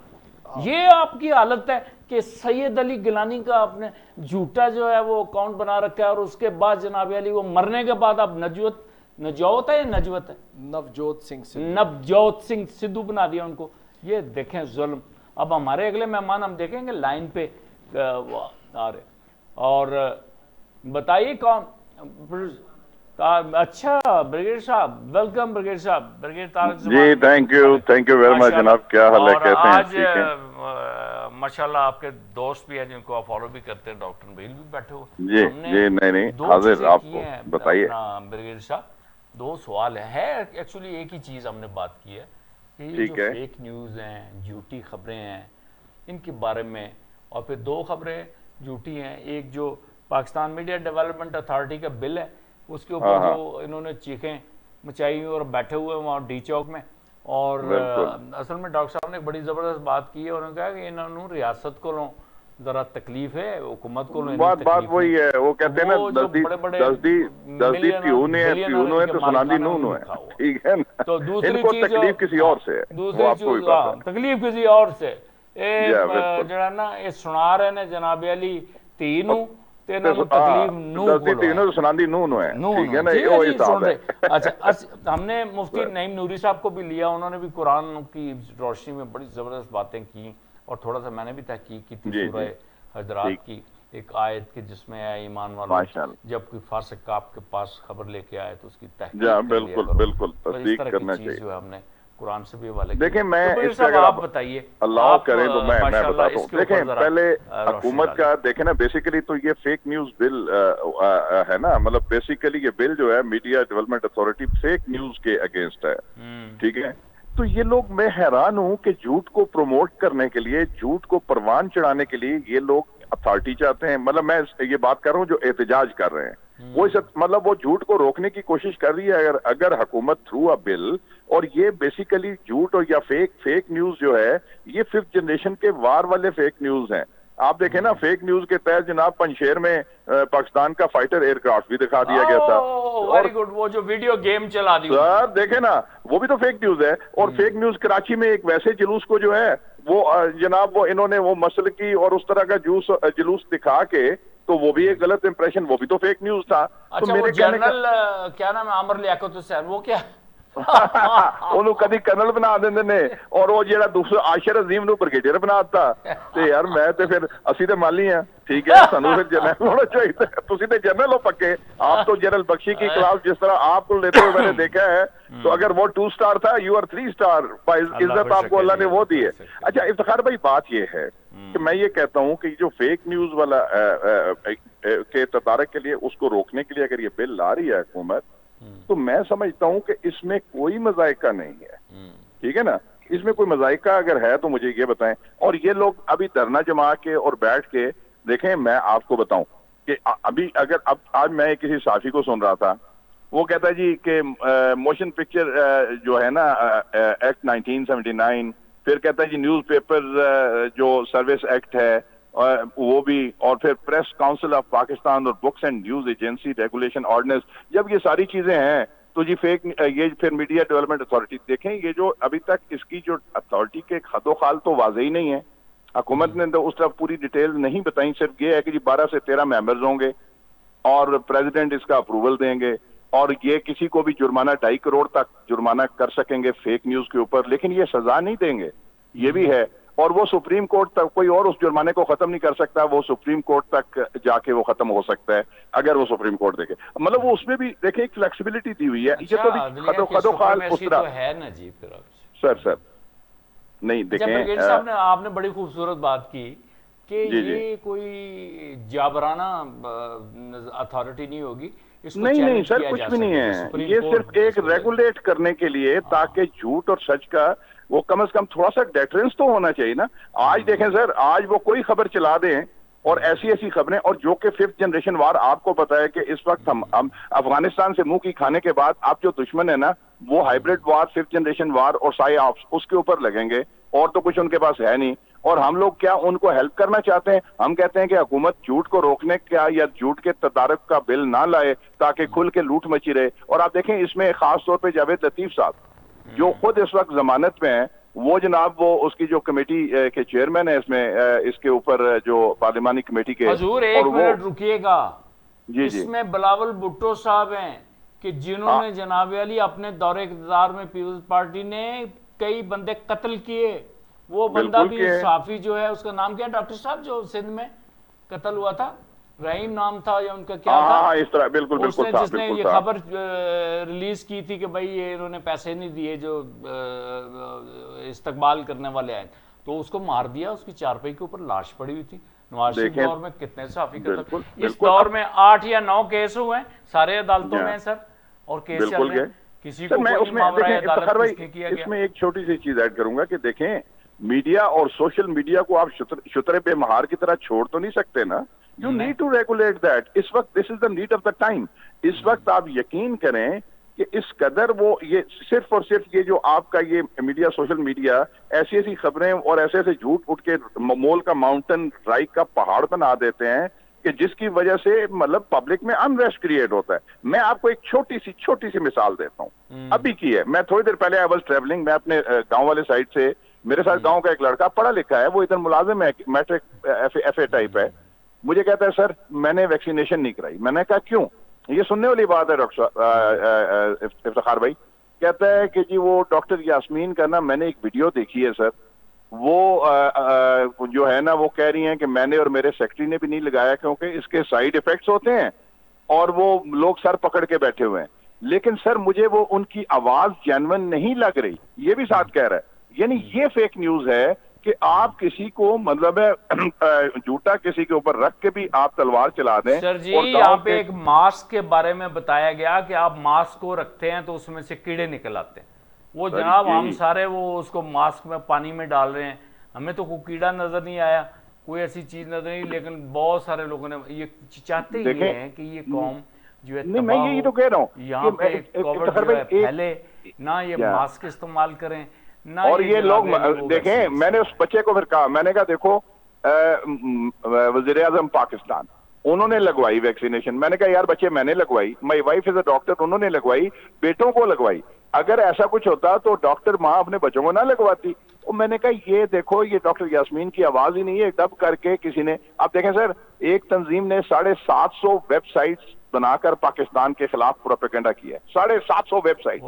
A: یہ آپ کی حالت ہے کہ سید علی گیلانی کا آپ نے جھوٹا جو ہے وہ اکاؤنٹ بنا رکھا ہے، اور اس کے بعد جناب علی وہ مرنے کے بعد آپ نجوت ہے یا نجوت ہے نوجوت سنگھ سدھو بنا دیا ان کو. یہ دیکھیں ظلم. اب ہمارے اگلے مہمان ہم دیکھیں گے لائن پہ آ رہے، اور بتائیے کون. اچھا بریگیڈ صاحب، ویلکم بریگیڈ صاحب، brigade Tariq Zaman.
D: G thank you very much جناب. کیا حال ہے، کیسے ہیں؟
A: ٹھیک ہے ماشاءاللہ. آپ کے دوست بھی ہیں جن کو آپ فالو بھی کرتے ہیں، ڈاکٹر نبیل بھی بیٹھے ہوئے.
D: جی نہیں حاضر. آپ کو بتائیے
A: بریگیڈ صاحب. دو سوال ہے ایکچولی، ایک ہی چیز ہم نے بات کی ہے کہ یہ جو فیک نیوز ہیں، جھوٹی خبریں ہیں، ان کے بارے میں، اور پھر دو خبریں جھوٹی ہیں. ایک جو پاکستان میڈیا ڈیولپمنٹ اتھارٹی کا بل ہے، اس کے اوپر جو انہوں نے چیخیں مچائی اور بیٹھے ہوئے وہاں ڈی چوک میں، اور اصل میں ڈاکٹر صاحب نے ایک بڑی زبردست بات کی ہے. انہوں نے کہا کہ انہوں نے ریاست کو ذرا تکلیف ہے، حکومت کو
D: بات وہی ہے. وہ کہتے ہیں نا دسدی پیون ہے تو سناندی نون ہے. ٹھیک ہے نا،
A: تو دوسری چیز
D: تکلیف کسی اور سے ہے،
A: دوسری چیز تکلیف کسی اور سے جڑا نا یہ سنا رہے نے جناب علی تینوں اچھا. ہم نے مفتی نعیم نوری صاحب کو بھی لیا، انہوں نے بھی قرآن کی روشنی میں بڑی زبردست باتیں کی، اور تھوڑا سا میں نے بھی تحقیق کی تھی سورہ حجرات کی ایک آیت کی جس میں ہے ایمان والوں جب کوئی فاسق آپ کے پاس خبر لے کے آئے تو اس کی تحقیق.
D: بالکل تصدیق کرنا چاہیے.
A: جو ہے ہم نے قرآن سے بھی حوالے.
D: دیکھیں میں
A: آپ بتائیے
D: اللہ کرے تو میں بتاتا ہوں. دیکھیں پہلے حکومت کا دیکھیں نا، بیسیکلی تو یہ فیک نیوز بل ہے نا، مطلب بیسیکلی یہ بل جو ہے media development authority fake news کے اگینسٹ ہے. ٹھیک ہے، تو یہ لوگ، میں حیران ہوں کہ جھوٹ کو پروموٹ کرنے کے لیے، جھوٹ کو پروان چڑھانے کے لیے یہ لوگ اتھارٹی چاہتے ہیں. مطلب میں یہ بات کر رہا ہوں جو احتجاج کر رہے ہیں، وہ مطلب وہ جھوٹ کو روکنے کی کوشش کر رہی ہے. اگر حکومت تھرو اے بل، اور یہ بیسیکلی جھوٹ اور یا فیک نیوز جو ہے یہ 5th جنریشن کے وار والے فیک نیوز ہیں. آپ دیکھیں نا، فیک نیوز کے تحت جناب پنشیر میں پاکستان کا فائٹر ایئر کرافٹ بھی دکھا دیا گیا تھا.
A: Very good. وہ جو ویڈیو گیم چلا دی
D: سر دیکھیں نا، وہ بھی تو فیک نیوز ہے. اور فیک نیوز کراچی میں ایک ویسے جلوس کو جو ہے وہ جناب وہ انہوں نے وہ مسلکی اور اس طرح کا جلوس دکھا کے، تو وہ بھی ایک غلط امپریشن، وہ بھی تو فیک نیوز تھا.
A: اچھا وہ جنرل کیا نام ہے، عامر لیاقت حسین، وہ کیا
D: انہوں کدی کرنل بنا دیندے نے، اور وہ جیڑا دوسرا عاشر عظیم نو بریگیڈیئر بناتا. تے یار میں تے پھر اسی تے مالی ہیں. ٹھیک ہے، سانو پھر جنرل ہونا چاہیے. تسی تے جنرل ہو پکے. آپ تو جنرل بخشی کی کلاس جس طرح آپ کو لیتے ہوئے میں نے دیکھا ہے، تو اگر وہ 2 سٹار تھا، یو آر 3 سٹار. عزت آپ کو اللہ نے وہ دی ہے. اچھا افتخار بھائی، بات یہ ہے کہ میں یہ کہتا ہوں کہ جو فیک نیوز والا کے تدارک کے لیے، اس کو روکنے کے لیے اگر یہ بل لا رہی ہے حکومت، تو میں سمجھتا ہوں کہ اس میں کوئی مذائقہ نہیں ہے. ٹھیک ہے نا، اس میں کوئی مذائقہ اگر ہے تو مجھے یہ بتائیں. اور یہ لوگ ابھی دھرنا جما کے اور بیٹھ کے دیکھیں، میں آپ کو بتاؤں کہ ابھی اگر آج میں کسی صحافی کو سن رہا تھا، وہ کہتا ہے جی کہ موشن پکچر جو ہے نا ایکٹ 1979، پھر کہتا ہے جی نیوز پیپر جو سروس ایکٹ ہے، وہ بھی, اور پھر پریس کاؤنسل آف پاکستان اور books and news agency regulation ordinance. جب یہ ساری چیزیں ہیں تو جی یہ پھر میڈیا ڈیولپمنٹ اتھارٹی. دیکھیں یہ جو ابھی تک اس کی جو اتھارٹی کے خد و خال تو واضح ہی نہیں ہے. حکومت نے تو اس طرح پوری ڈیٹیل نہیں بتائی, صرف یہ ہے کہ جی 12 سے 13 ممبرز ہوں گے اور پریزیڈنٹ اس کا اپروول دیں گے, اور یہ کسی کو بھی جرمانہ 2.5 کروڑ تک جرمانہ کر سکیں گے فیک نیوز کے اوپر, لیکن یہ سزا نہیں دیں گے. یہ بھی ہے, اور وہ سپریم کورٹ تک, کوئی اور اس جرمانے کو ختم نہیں کر سکتا, وہ سپریم کورٹ تک جا کے وہ ختم ہو سکتا ہے اگر وہ سپریم کورٹ دیکھے. مطلب وہ اس میں بھی دیکھیں ایک فلیکسیبلٹی دی ہوئی ہے. یہ تو خدو خال اس طرح
A: ہے نا جی.
D: پھر سر نہیں دیکھیں,
A: صاحب نے آپ نے بڑی خوبصورت بات کی کہ یہ کوئی جابرانہ اتھارٹی نہیں ہوگی.
D: نہیں سر, کچھ بھی نہیں ہے. یہ صرف ایک ریگولیٹ کرنے کے لیے تاکہ جھوٹ اور سچ کا وہ کم از کم تھوڑا سا ڈیٹرنس تو ہونا چاہیے نا. آج دیکھیں سر, آج وہ کوئی خبر چلا دیں اور ایسی خبریں, اور جو کہ 5th جنریشن وار, آپ کو پتا ہے کہ اس وقت ہم افغانستان سے منہ کی کھانے کے بعد آپ جو دشمن ہے نا وہ ہائبرڈ وار, 5th جنریشن وار اور سائی آفس اس کے اوپر لگیں گے, اور تو کچھ ان کے پاس ہے نہیں. اور ہم لوگ کیا ان کو ہیلپ کرنا چاہتے ہیں؟ ہم کہتے ہیں کہ حکومت جھوٹ کو روکنے کا یا جھوٹ کے تدارک کا بل نہ لائے تاکہ کھل کے لوٹ مچی رہے. اور آپ دیکھیں اس میں خاص طور پہ جاوید لطیف صاحب جو خود اس وقت ضمانت میں ہیں, وہ جناب وہ اس کی جو کمیٹی کے چیئرمین ہے اس میں, اس کے اوپر جو پارلیمانی کمیٹی کے.
A: حضور ایک منٹ رکیے گا.
D: جی
A: اس میں بلاول بھٹو صاحب ہیں کہ جنہوں نے جناب علی اپنے دور اقتدار میں پیپلز پارٹی نے کئی بندے قتل کیے. وہ بندہ بھی صحافی جو ہے, اس کا نام کیا ہے ڈاکٹر صاحب, جو سندھ میں قتل ہوا تھا, رحیم نام تھا یا ان کا کیا تھا,
D: اس طرح بالکل
A: جس نے یہ خبر ریلیز کی تھی کہ بھائی یہ انہوں نے پیسے نہیں دیے جو استقبال کرنے والے آئے, تو اس کو مار دیا. اس کی چارپائی کے اوپر لاش پڑی ہوئی تھی. نواز شریف دور میں کتنے صحافی قتل, اس دور میں 8 یا 9 کیس ہوئے ہیں, سارے عدالتوں میں سر, اور کیس چل رہے ہیں. کسی کو کوئی معاملہ عدالت نہیں کیا گیا.
D: اس میں ایک چھوٹی سی چیز ایڈ کروں گا کہ دیکھیں میڈیا اور سوشل میڈیا کو آپ شترے بے مہار کی طرح چھوڑ تو نہیں سکتے نا. You need to regulate that. اس وقت this is the need of the time. اس وقت آپ یقین کریں کہ اس قدر وہ یہ صرف اور صرف یہ جو آپ کا یہ میڈیا, سوشل میڈیا ایسی خبریں اور ایسے جھوٹ اٹھ کے مول کا ماؤنٹن رائٹ کا پہاڑ بنا دیتے ہیں کہ جس کی وجہ سے مطلب پبلک میں انریسٹ کریٹ ہوتا ہے. میں آپ کو ایک چھوٹی سی مثال دیتا ہوں, ابھی کی ہے. میں تھوڑی دیر پہلے آئی واز ٹریولنگ, میں اپنے گاؤں والے سائڈ سے, میرے ساتھ گاؤں کا ایک لڑکا پڑھا لکھا ہے, وہ ادھر ملازم ہے, میٹرک ایف اے ٹائپ ہے. مجھے کہتا ہے سر میں نے ویکسینیشن نہیں کرائی. میں نے کہا کیوں؟ یہ سننے والی بات ہے ڈاکٹر افتخار بھائی. کہتا ہے کہ جی وہ ڈاکٹر یاسمین کا نا میں نے ایک ویڈیو دیکھی ہے سر, وہ جو ہے نا وہ کہہ رہی ہیں کہ میں نے اور میرے سیکرٹری نے بھی نہیں لگایا کیونکہ اس کے سائیڈ ایفیکٹس ہوتے ہیں اور وہ لوگ سر پکڑ کے بیٹھے ہوئے ہیں. لیکن سر مجھے وہ ان کی آواز جینون نہیں لگ رہی, یہ بھی ساتھ کہہ رہا ہے. یعنی یہ فیک نیوز ہے کہ آپ کسی کو مطلب جھوٹا کسی کے اوپر رکھ کے بھی آپ تلوار چلا دیں.
A: سر جی یہاں پہ ایک ماسک کے بارے میں بتایا گیا کہ آپ ماسک کو رکھتے ہیں تو اس میں سے کیڑے نکل آتے ہیں. وہ جناب ہم سارے وہ اس کو ماسک میں پانی میں ڈال رہے ہیں, ہمیں تو کوئی کیڑا نظر نہیں آیا, کوئی ایسی چیز نظر نہیں, لیکن بہت سارے لوگوں نے یہ چاہتے ہی ہیں کہ یہ قوم جو ہے
D: میں یہی تو کہہ رہا ہوں
A: یہاں پہ کووڈ جو ہے پھیلے نہ, یہ ماسک استعمال کریں نہ.
D: اور یہ لوگ دیکھیں, میں نے اس بچے کو پھر کہا, میں نے کہا دیکھو وزیر اعظم پاکستان انہوں نے لگوائی ویکسینیشن. میں نے کہا یار بچے میں نے لگوائی, my wife is a doctor, انہوں نے لگوائی, بیٹوں کو لگوائی. اگر ایسا کچھ ہوتا تو ڈاکٹر ماں اپنے بچوں کو نہ لگواتی. اور میں نے کہا یہ دیکھو یہ ڈاکٹر یاسمین کی آواز ہی نہیں ہے, ڈب کر کے کسی نے. آپ دیکھیں سر ایک تنظیم نے 750 ویب سائٹس بنا کر پاکستان کے خلاف پروپیگنڈا کیا ہے, 750 ویب سائٹ.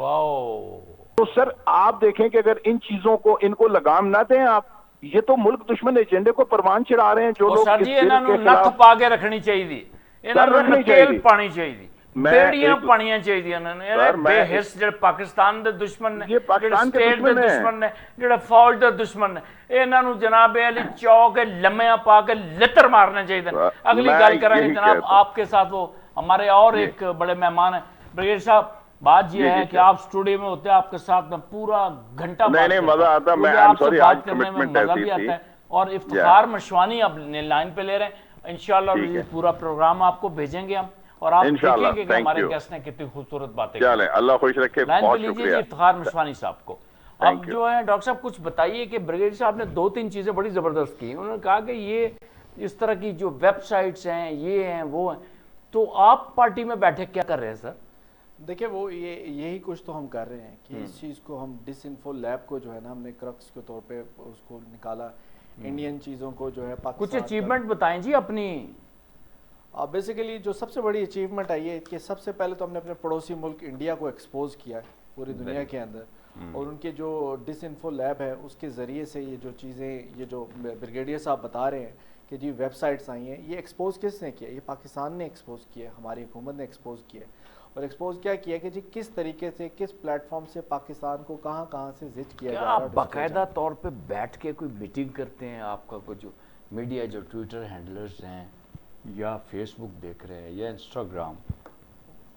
D: تو سر آپ دیکھیں کہ اگر ان چیزوں کو ان کو لگام نہ دیں آپ, یہ تو ملک دشمن ایجنڈے کو پروان چڑھا رہے ہیں جو لوگ.
A: سر جی انہوں نے نک پا کے رکھنی چاہیے, انہوں نے نکیل پانی چاہیے, بیڑیاں پانیاں چاہیے انہوں نے. بے حس جڑے پاکستان دے دشمن نے, جڑے سٹیٹ دے دشمن نے, جڑے فوج دے دشمن نے, انہوں جناب علی چوک لمیاں پا کے لتر مارنے چاہیے. اگلی گل کریں گے جناب آپ کے ساتھ, وہ ہمارے اور ایک بڑے مہمان ہیں بریگیڈ صاحب. بات یہ ہے کہ آپ اسٹوڈیو میں ہوتے ہیں, آپ کے ساتھ میں پورا گھنٹہ
D: مزہ آتا, میں
A: آپ سے بات کرنے میں مزہ بھی آتا ہے. اور افتخار مشوانی اب لائن پہ لے رہے ہیں, انشاءاللہ پورا پروگرام آپ کو بھیجیں گے ہم, اور آپ دیکھیں گے کہ ہمارے گیسٹ نے کتنی خوبصورت باتیں کی.
D: اللہ خوش رکھے.
A: لائن پہ لیجیے افتخار مشوانی صاحب کو. اب جو ہے ڈاکٹر صاحب کچھ بتائیے کہ بریگیڈ صاحب نے 2-3 چیزیں بڑی زبردست کی. انہوں نے کہا کہ یہ اس طرح کی جو ویب سائٹس ہیں، یہ ہیں وہ ہیں، تو آپ پارٹی میں بیٹھے کیا کر رہے ہیں سر؟
B: دیکھیں وہ یہی کچھ تو ہم کر رہے ہیں کہ اس چیز کو ہم ڈس انفو لیب کو جو ہے نا ہم نے کرکس کے طور پہ اس کو نکالا، انڈین چیزوں کو جو ہے
A: کچھ
B: پاکستان
A: اچیومنٹ بتائیں جی اپنی۔
B: بیسیکلی جو سب سے بڑی اچیومنٹ ہے یہ کہ سب سے پہلے تو ہم نے اپنے پڑوسی ملک انڈیا کو ایکسپوز کیا ہے پوری دنیا کے اندر، اور ان کے جو ڈس انفو لیب ہے اس کے ذریعے سے یہ جو چیزیں، یہ جو بریگیڈیئر صاحب بتا رہے ہیں کہ جی ویب سائٹس آئی ہیں، یہ ایکسپوز کس نے کیا؟ یہ پاکستان نے ایکسپوز کیا ہے، ہماری حکومت نے ایکسپوز کیا ہے، اور ایکسپوز کیا کیا کہ جی کس طریقے سے، کس پلیٹ فارم سے پاکستان کو کہاں کہاں سے زج کیا جا رہا ہے۔
A: آپ باقاعدہ طور پہ بیٹھ کے کوئی میٹنگ کرتے ہیں؟ آپ کا کوئی جو میڈیا، جو ٹویٹر ہینڈلرز ہیں یا فیس بک دیکھ رہے ہیں یا انسٹاگرام،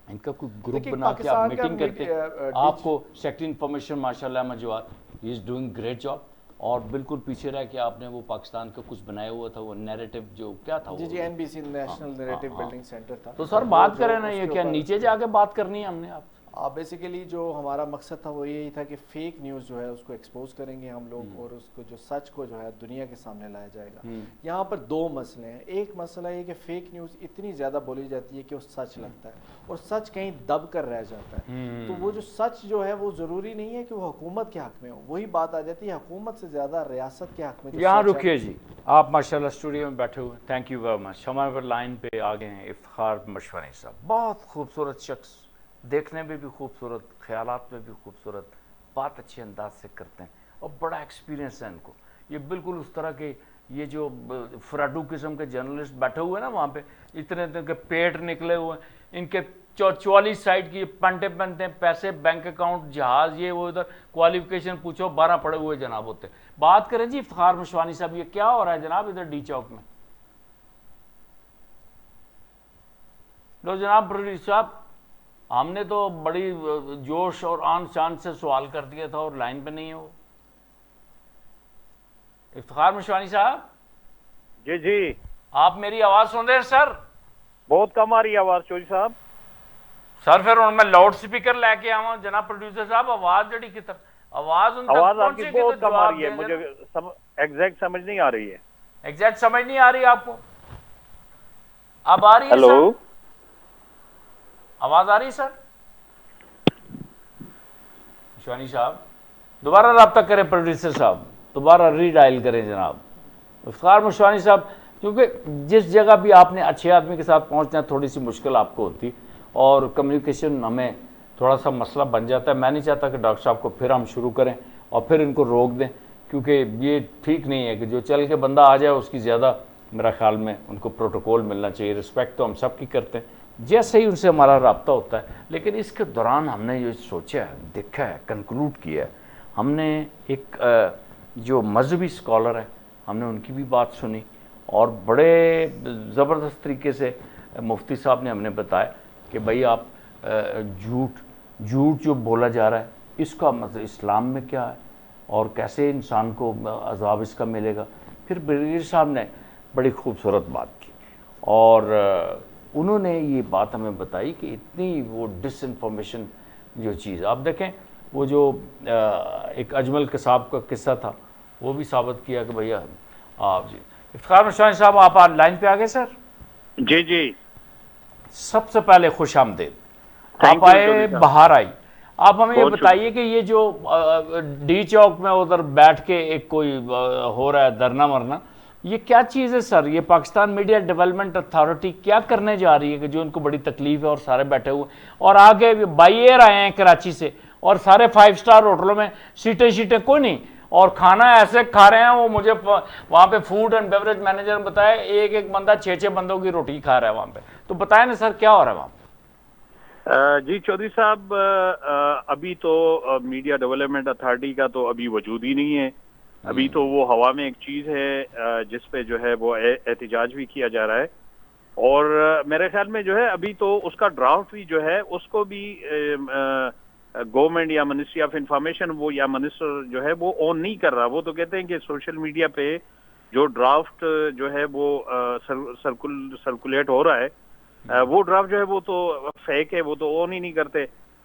A: ان کا کوئی گروپ بنا کے آپ میٹنگ کرتے ہیں؟ آپ کو سیکٹری انفارمیشن ماشاء اللہ احمد جواد، ہی از ڈوئنگ گریٹ جاب، اور بالکل پیچھے رہ کے آپ نے وہ پاکستان کا کچھ بنایا ہوا تھا، وہ نیریٹو جو کیا تھا،
B: جی NBC national narrative building centre تھا۔
A: تو سر بات کریں نا، یہ کیا نیچے جا کے بات کرنی ہے ہم نے؟ آپ
B: بیسیکلی جو ہمارا مقصد تھا وہ یہی تھا کہ فیک نیوز جو ہے اس کو ایکسپوز کریں گے ہم لوگ، اور اس کو جو سچ کو جو ہے دنیا کے سامنے لایا جائے گا۔ یہاں پر دو مسئلے ہیں، ایک مسئلہ یہ کہ فیک نیوز اتنی زیادہ بولی جاتی ہے کہ وہ سچ لگتا ہے، اور سچ کہیں دب کر رہ جاتا ہے، تو وہ جو سچ جو ہے وہ ضروری نہیں ہے کہ وہ حکومت کے حق میں ہو، وہی بات آ جاتی ہے حکومت سے زیادہ ریاست کے حق میں۔
A: یہاں رکیے جی، آپ ماشاءاللہ اسٹوڈیو میں بیٹھے ہوئے، تھینک یو ویری مچ۔ ہمارے پر لائن پہ آ گئے ہیں افتخار مشوانی صاحب، بہت خوبصورت شخص، دیکھنے میں بھی خوبصورت، خیالات میں بھی خوبصورت، بات اچھے انداز سے کرتے ہیں، اور بڑا ایکسپیرینس ہے ان کو۔ یہ بالکل اس طرح کے یہ جو فراڈو قسم کے جرنلسٹ بیٹھے ہوئے ہیں نا وہاں پہ، اتنے کے پیٹ نکلے ہوئے ہیں، ان کے 44 سائٹ کی پنٹے بنتے ہیں، پیسے بینک اکاؤنٹ، جہاز، یہ وہ، ادھر کوالیفیکیشن پوچھو 12 پڑے ہوئے جناب ہوتے۔ بات کریں جی افتخار مشوانی صاحب، یہ کیا ہو رہا ہے جناب ادھر ڈی چوک میں؟ لو جناب پروڈیوسر صاحب، ہم نے تو بڑی جوش اور آن شان سے سوال کر دیا تھا اور لائن پہ نہیں ہے وہ۔ افتخار مشوانی صاحب
E: جی جی،
A: آپ میری آواز سن رہے ہیں سر؟
E: بہت کم آ رہی ہے آواز چوہدری صاحب۔
A: سر پھر میں لاؤڈ سپیکر لے کے آؤں جناب پروڈیوسر صاحب، آواز جڑی کی طرف آواز ان تک
E: آواز آپ کی
A: پہنچے گی
E: بہت
A: تو
E: کم آ
A: جواب
E: رہی ہے،
A: دیں
E: مجھے
A: جناب۔
E: ایگزیکٹ سمجھ نہیں آ رہی ہے۔
A: ایگزیکٹ سمجھ نہیں آ رہی آپ کو؟ اب آ رہی ہے
E: ہیلو،
A: سر؟ آواز آ رہی ہے سر؟ مشوانی صاحب دوبارہ رابطہ کریں، پروڈیوسر صاحب دوبارہ ری ڈائل کریں جناب۔ افتخار مشوانی صاحب، کیونکہ جس جگہ بھی آپ نے اچھے آدمی کے ساتھ پہنچنا ہے تھوڑی سی مشکل آپ کو ہوتی، اور کمیونیکیشن ہمیں تھوڑا سا مسئلہ بن جاتا ہے۔ میں نہیں چاہتا کہ ڈاکٹر صاحب کو پھر ہم شروع کریں اور پھر ان کو روک دیں، کیونکہ یہ ٹھیک نہیں ہے کہ جو چل کے بندہ آ جائے اس کی زیادہ، میرا خیال میں ان کو پروٹوکول ملنا چاہیے۔ رسپیکٹ تو ہم سب کی کرتے ہیں جیسے ہی ان سے ہمارا رابطہ ہوتا ہے، لیکن اس کے دوران ہم نے یہ سوچا ہے، دیکھا ہے، کنکلوڈ کیا ہے، ہم نے ایک جو مذہبی اسکالر ہے ہم نے ان کی بھی بات سنی، اور بڑے زبردست طریقے سے مفتی صاحب نے ہم نے بتایا کہ بھائی آپ جھوٹ جو بولا جا رہا ہے اس کا مطلب اسلام میں کیا ہے اور کیسے انسان کو عذاب اس کا ملے گا۔ پھر بریگیڈیئر صاحب نے بڑی خوبصورت بات کی، اور انہوں نے یہ بات ہمیں بتائی کہ اتنی وہ ڈس انفارمیشن جو چیز، آپ دیکھیں وہ جو ایک اجمل قصاب کا قصہ تھا وہ بھی ثابت کیا کہ بھیا آپ جی۔ افتخار مشوانی صاحب آپ لائن پہ آگے سر؟
E: جی جی،
A: سب سے پہلے خوش آمدید، آپ آئے، بہار آئی۔ آپ ہمیں یہ بتائیے کہ یہ جو ڈی چوک میں ادھر بیٹھ کے ایک کوئی ہو رہا ہے دھرنا مرنا، یہ کیا چیز ہے سر؟ یہ پاکستان میڈیا ڈیولپمنٹ اتھارٹی کیا کرنے جا رہی ہے کہ جو ان کو بڑی تکلیف ہے اور سارے بیٹھے ہوئے، اور آگے بائی ایئر آئے ہیں کراچی سے، اور سارے 5 سٹار ہوٹلوں میں سیٹیں کوئی نہیں، اور کھانا ایسے کھا رہے ہیں، وہ مجھے وہاں پہ فوڈ اینڈ بیوریج مینیجر نے بتایا ایک بندہ 6 بندوں کی روٹی کھا رہا ہے وہاں پہ۔ تو بتائیں نا سر کیا ہو رہا ہے وہاں پہ؟
E: جی چودھری صاحب، ابھی تو میڈیا ڈیولپمنٹ اتھارٹی کا تو ابھی وجود ہی نہیں ہے، ابھی تو وہ ہوا میں ایک چیز ہے جس پہ جو ہے وہ احتجاج بھی کیا جا رہا ہے، اور میرے خیال میں جو ہے ابھی تو اس کا ڈرافٹ بھی جو ہے اس کو بھی گورنمنٹ یا منسٹری آف انفارمیشن وہ یا منسٹر جو ہے وہ آن نہیں کر رہا۔ وہ تو کہتے ہیں کہ سوشل میڈیا پہ جو ڈرافٹ جو ہے وہ سرکولیٹ ہو رہا ہے، وہ ڈرافٹ جو ہے وہ تو فیک ہے، وہ تو آن ہی نہیں کرتے۔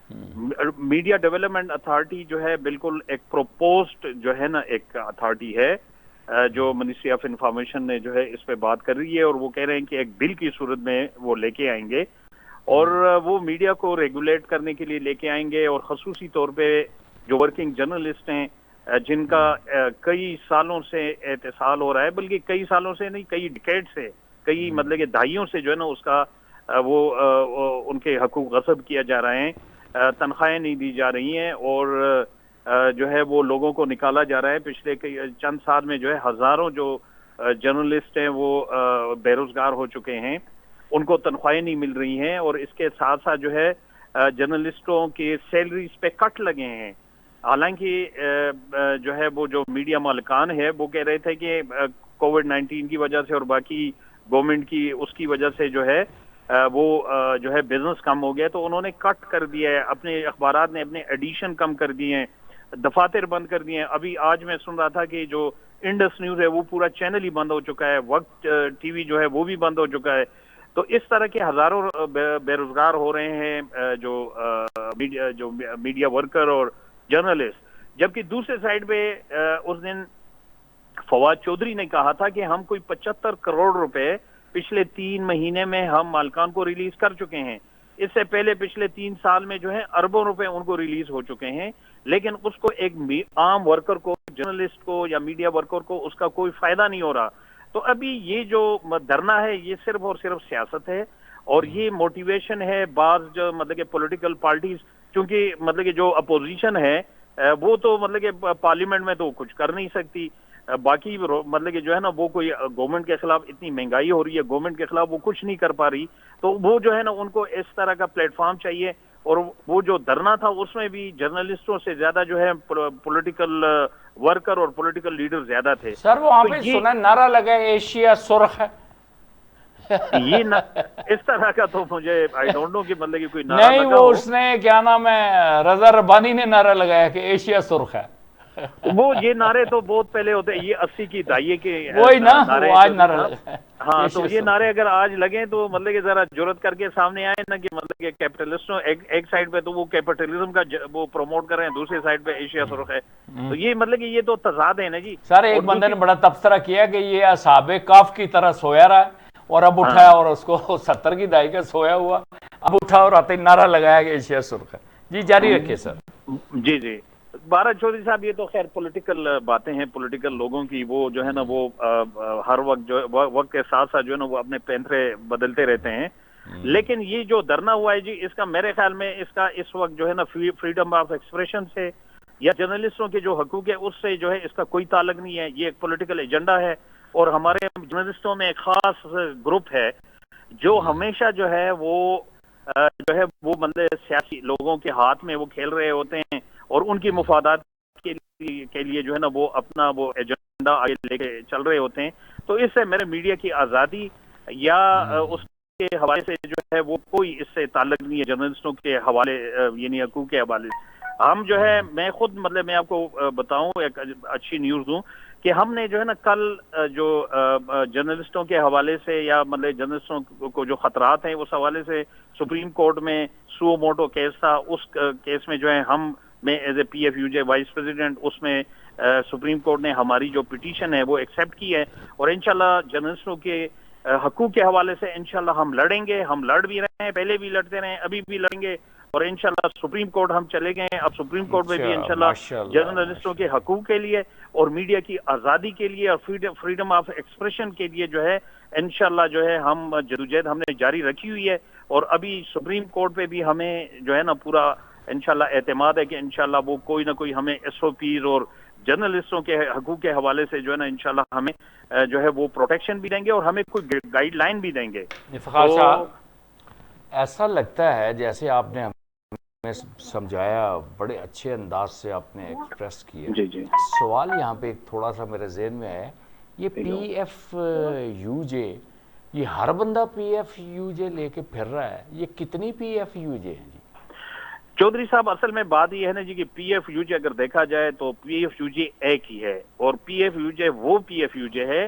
E: میڈیا ڈیولپمنٹ اتھارٹی جو ہے بالکل ایک پروپوزڈ جو ہے نا ایک اتھارٹی ہے جو منسٹری آف انفارمیشن نے جو ہے اس پہ بات کر رہی ہے، اور وہ کہہ رہے ہیں کہ ایک بل کی صورت میں وہ لے کے آئیں گے، اور وہ میڈیا کو ریگولیٹ کرنے کے لیے لے کے آئیں گے، اور خصوصی طور پہ جو ورکنگ جرنلسٹ ہیں جن کا کئی سالوں سے اعتصال ہو رہا ہے، بلکہ کئی سالوں سے نہیں، کئی ڈیکیڈ سے، کئی مطلب کہ دہائیوں سے جو ہے نا اس کا وہ ان کے حقوق غصب کیا جا رہے ہیں، تنخواہیں نہیں دی جا رہی ہیں، اور جو ہے وہ لوگوں کو نکالا جا رہا ہے۔ پچھلے چند سال میں جو ہے ہزاروں جو جرنلسٹ ہیں وہ بے روزگار ہو چکے ہیں، ان کو تنخواہیں نہیں مل رہی ہیں، اور اس کے ساتھ ساتھ جو ہے جرنلسٹوں کی سیلریز پہ کٹ لگے ہیں۔ حالانکہ جو ہے وہ جو میڈیا مالکان ہے وہ کہہ رہے تھے کہ کووڈ-19 کی وجہ سے اور باقی گورنمنٹ کی اس کی وجہ سے جو ہے وہ جو ہے بزنس کم ہو گیا، تو انہوں نے کٹ کر دیا ہے، اپنے اخبارات نے اپنے ایڈیشن کم کر دیے ہیں، دفاتر بند کر دیے ہیں۔ ابھی آج میں سن رہا تھا کہ جو انڈس نیوز ہے وہ پورا چینل ہی بند ہو چکا ہے، وقت ٹی وی جو ہے وہ بھی بند ہو چکا ہے۔ تو اس طرح کے ہزاروں بے روزگار ہو رہے ہیں جو میڈیا ورکر اور جرنلسٹ، جبکہ دوسرے سائڈ پہ اس دن فواد چودھری نے کہا تھا کہ ہم کوئی 75 کروڑ روپے پچھلے 3 مہینے میں ہم مالکان کو ریلیز کر چکے ہیں۔ اس سے پہلے پچھلے 3 سال میں جو ہے اربوں روپے ان کو ریلیز ہو چکے ہیں، لیکن اس کو ایک عام ورکر کو، جرنلسٹ کو یا میڈیا ورکر کو اس کا کوئی فائدہ نہیں ہو رہا۔ تو ابھی یہ جو دھرنا ہے یہ صرف اور صرف سیاست ہے، اور یہ موٹیویشن ہے بعض جو مطلب کہ پولیٹیکل پارٹیز، چونکہ مطلب کہ جو اپوزیشن ہے وہ تو مطلب کہ پارلیمنٹ میں تو کچھ کر نہیں سکتی، باقی مطلب کہ جو ہے نا وہ کوئی گورنمنٹ کے خلاف اتنی مہنگائی ہو رہی ہے، گورنمنٹ کے خلاف وہ کچھ نہیں کر پا رہی، تو وہ جو ہے نا ان کو اس طرح کا پلیٹ فارم چاہیے۔ اور وہ جو دھرنا تھا اس میں بھی جرنلسٹوں سے زیادہ جو ہے پولیٹیکل ورکر اور پولیٹیکل لیڈر زیادہ تھے۔
A: سر وہاں پہ سنا نعرہ لگا ایشیا سرخ ہے،
E: یہ اس طرح کا تو مجھے آئی ڈونٹ نو کہ مطلب کہ کوئی نعرہ
A: نہیں،
E: لگا
A: وہ
E: ہو۔
A: اس نے کیا نام ہے رضا ربانی نے نعرہ لگایا کہ ایشیا سرخ ہے۔
E: وہ یہ نعرے تو بہت پہلے ہوتے ہیں، یہ 80 کی دہائی کے
A: وہی نا،
E: نعرے
A: وہ آج
E: جو
A: نعرہ
E: تھا۔
A: لگا ہے
E: ہاں، تو
A: ایشیا
E: یہ
A: سرخ۔
E: نعرے اگر آج لگیں تو مطلب کہ ذرا جرت کر کے سامنے آئے نا کہ مطلب کہ کیپٹلسٹوں ایک سائڈ پہ تو وہ کیپٹلزم کا وہ پروموٹ کر رہے ہیں، دوسرے سائڈ پہ ایشیا سرخ ہے، تو یہ مطلب کہ یہ تو تضاد ہے نا جی۔
A: سر ایک بندے نے بڑا تبصرہ کیا کہ یہ اصحاب کاف کی طرح سویا رہا ہے، اور اب اٹھا اور اس کو 70 کی دہائی کا سویا ہوا، اب اٹھا اور آتے نعرہ لگایا کہ ایشیا سرخ ہے۔ جی جاری رکھیے سر۔
E: جی جی، بھارت چودھری صاحب، یہ تو خیر پولیٹیکل باتیں ہیں، پولیٹیکل لوگوں کی، وہ جو ہے نا وہ ہر وقت جو وقت کے ساتھ ساتھ جو ہے نا وہ اپنے پینترے بدلتے رہتے ہیں، لیکن یہ جو دھرنا ہوا ہے جی، اس کا میرے خیال میں اس کا اس وقت جو ہے نا فریڈم آف ایکسپریشن سے یا جرنلسٹوں کے جو حقوق ہے اس سے جو ہے اس کا کوئی تعلق نہیں ہے، یہ ایک پولیٹیکل ایجنڈا ہے، اور ہمارے جرنلسٹوں میں ایک خاص گروپ ہے جو ہمیشہ جو ہے وہ مطلب سیاسی لوگوں کے ہاتھ میں وہ کھیل رہے ہوتے ہیں، اور ان کی مفادات کے لیے جو ہے نا وہ اپنا وہ ایجنڈا آگے لے کے چل رہے ہوتے ہیں۔ تو اس سے میرے میڈیا کی آزادی یا اس کے حوالے سے جو ہے وہ کوئی اس سے تعلق نہیں ہے، جرنلسٹوں کے حوالے یعنی حقوق کے حوالے سے۔ ہم جو ہے میں خود مطلب میں آپ کو بتاؤں، ایک اچھی نیوز دوں کہ ہم نے جو ہے نا کل جو جرنلسٹوں کے حوالے سے یا مطلب جرنلسٹوں کو جو خطرات ہیں اس حوالے سے سپریم کورٹ میں سو موٹو کیس تھا، اس کیس میں جو ہے ہم میں as a P F U J vice president اس میں سپریم کورٹ نے ہماری جو پٹیشن ہے وہ ایکسیپٹ کی ہے، اور انشاءاللہ جرنلسٹوں کے حقوق کے حوالے سے انشاءاللہ ہم لڑیں گے، ہم لڑ بھی رہے ہیں، پہلے بھی لڑتے رہے ہیں، ابھی بھی لڑیں گے، اور انشاءاللہ سپریم کورٹ ہم چلے گئے ہیں۔ اب سپریم کورٹ میں بھی انشاءاللہ جرنلسٹوں کے حقوق کے لیے اور میڈیا کی آزادی کے لیے اور فریڈم آف ایکسپریشن کے لیے جو ہے انشاءاللہ جو ہے ہم جدوجہد ہم نے جاری رکھی ہوئی ہے، اور ابھی سپریم کورٹ پہ بھی ہمیں جو ہے نا پورا انشاءاللہ اعتماد ہے کہ انشاءاللہ وہ کوئی نہ کوئی ہمیں ایس او پیز اور جرنلسٹوں کے حقوق کے حوالے سے جو ہے نا انشاءاللہ ہمیں جو ہے وہ پروٹیکشن بھی دیں گے اور ہمیں کوئی گائیڈ لائن بھی دیں گے۔
A: افتخار صاحب، ایسا لگتا ہے جیسے آپ نے ہمیں سمجھایا، بڑے اچھے انداز سے آپ نے ایکسپریس کیا۔
E: جی جی،
A: سوال یہاں پہ ایک تھوڑا سا میرے ذہن میں ہے، یہ پی ایف یو جے، یہ ہر بندہ پی ایف یو جے لے کے پھر رہا ہے، یہ کتنی پی ایف یو جے ہیں جی؟
E: چودھری صاحب اصل میں بات یہ ہے نا جی کہ پی ایف یو جے اگر دیکھا جائے تو پی ایف یو جے ایک ہی ہے، اور پی ایف یو جے وہ پی ایف یو جے ہے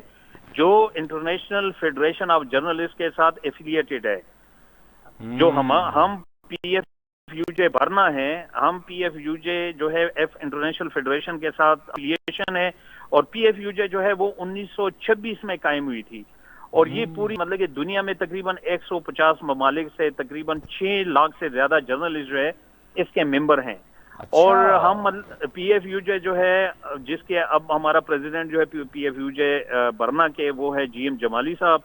E: جو انٹرنیشنل فیڈریشن آف جرنلسٹ کے ساتھ ایفیلیٹڈ ہے۔ جو ہم پی ایف یو جے بھرنا ہے، ہم پی ایف یو جے جو ہے انٹرنیشنل فیڈریشن کے ساتھ ایفیلیشن ہے، اور پی ایف یو جے جو ہے وہ 1926 میں قائم ہوئی تھی، اور یہ پوری مطلب کہ دنیا میں تقریباً 150 ممالک سے تقریباً 6 لاکھ سے زیادہ جرنلسٹ جو ہے اس کے ممبر ہیں۔ اور ہم پی ایف یو جے جو ہے جس کے اب ہمارا پریزیڈنٹ جو ہے پی ایف یو جے برما کے وہ ہے جی ایم جمالی صاحب،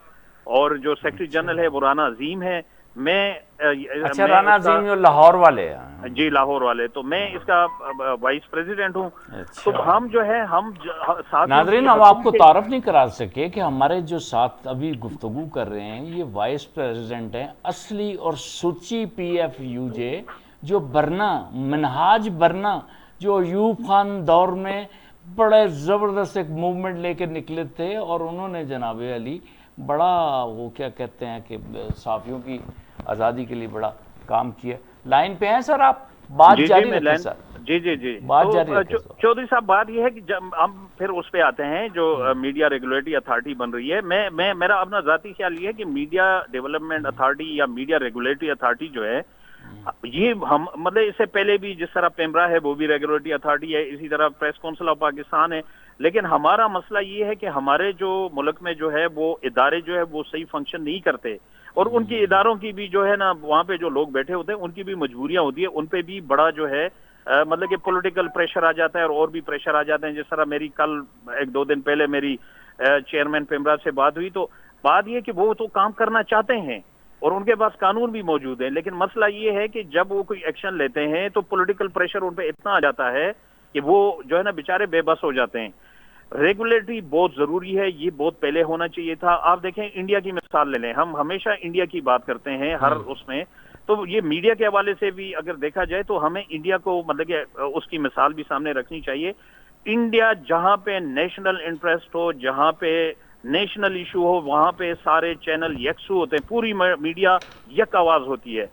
E: اور جو سیکرٹری جنرل ہے وہ رانا عظیم ہے۔
A: اچھا، رانا عظیم جو لاہور والے ہیں؟
E: جی لاہور والے، تو میں اس کا وائس پریزیڈنٹ ہوں۔ تو ہم جو ہے
A: ناظرین، ہم آپ کو تعارف نہیں کرا سکے کہ ہمارے جو ساتھ ابھی گفتگو کر رہے ہیں یہ وائس پریزیڈنٹ ہیں اصلی اور سچی پی ایف یو جے، جو برنا منہاج برنا جو ایوب خان دور میں بڑے زبردست ایک موومنٹ لے کے نکلے تھے، اور انہوں نے جناب علی بڑا وہ کیا کہتے ہیں کہ صحافیوں کی آزادی کے لیے بڑا کام کیا۔ لائن پہ ہیں سر آپ؟ بات جاری رکھیں سر۔
E: جی
A: بات جاری رکھیں سر۔
E: چودھری صاحب، بات یہ ہے کہ جب ہم پھر اس پہ آتے ہیں جو میڈیا ریگولیٹری اتھارٹی بن رہی ہے، میرا اپنا ذاتی خیال یہ ہے کہ میڈیا ڈیولپمنٹ اتھارٹی یا میڈیا ریگولیٹری اتھارٹی جو ہے یہ ہم مطلب اس سے پہلے بھی جس طرح پیمرا ہے وہ بھی ریگولیٹری اتھارٹی ہے، اسی طرح پریس کونسل آف پاکستان ہے، لیکن ہمارا مسئلہ یہ ہے کہ ہمارے جو ملک میں جو ہے وہ ادارے جو ہے وہ صحیح فنکشن نہیں کرتے، اور ان کی اداروں کی بھی جو ہے نا وہاں پہ جو لوگ بیٹھے ہوتے ہیں ان کی بھی مجبوریاں ہوتی ہیں، ان پہ بھی بڑا جو ہے مطلب کہ پولیٹیکل پریشر آ جاتا ہے اور بھی پریشر آ جاتے ہیں۔ جس طرح میری کل 1-2 دن پہلے میری چیئرمین پیمرا سے بات ہوئی، تو بات یہ کہ وہ تو کام کرنا چاہتے ہیں اور ان کے پاس قانون بھی موجود ہیں، لیکن مسئلہ یہ ہے کہ جب وہ کوئی ایکشن لیتے ہیں تو پولیٹیکل پریشر ان پہ اتنا آ جاتا ہے کہ وہ جو ہے نا بیچارے بے بس ہو جاتے ہیں۔ ریگولیٹری بہت ضروری ہے، یہ بہت پہلے ہونا چاہیے تھا۔ آپ دیکھیں انڈیا کی مثال لے لیں، ہم ہمیشہ انڈیا کی بات کرتے ہیں ہر اس میں، تو یہ میڈیا کے حوالے سے بھی اگر دیکھا جائے تو ہمیں انڈیا کو مطلب کہ اس کی مثال بھی سامنے رکھنی چاہیے۔ انڈیا جہاں پہ نیشنل انٹرسٹ ہو، جہاں پہ نیشنل ایشو ہو، وہاں پہ سارے چینل یکسو ہوتے ہیں، پوری میڈیا یک آواز ہوتی ہے۔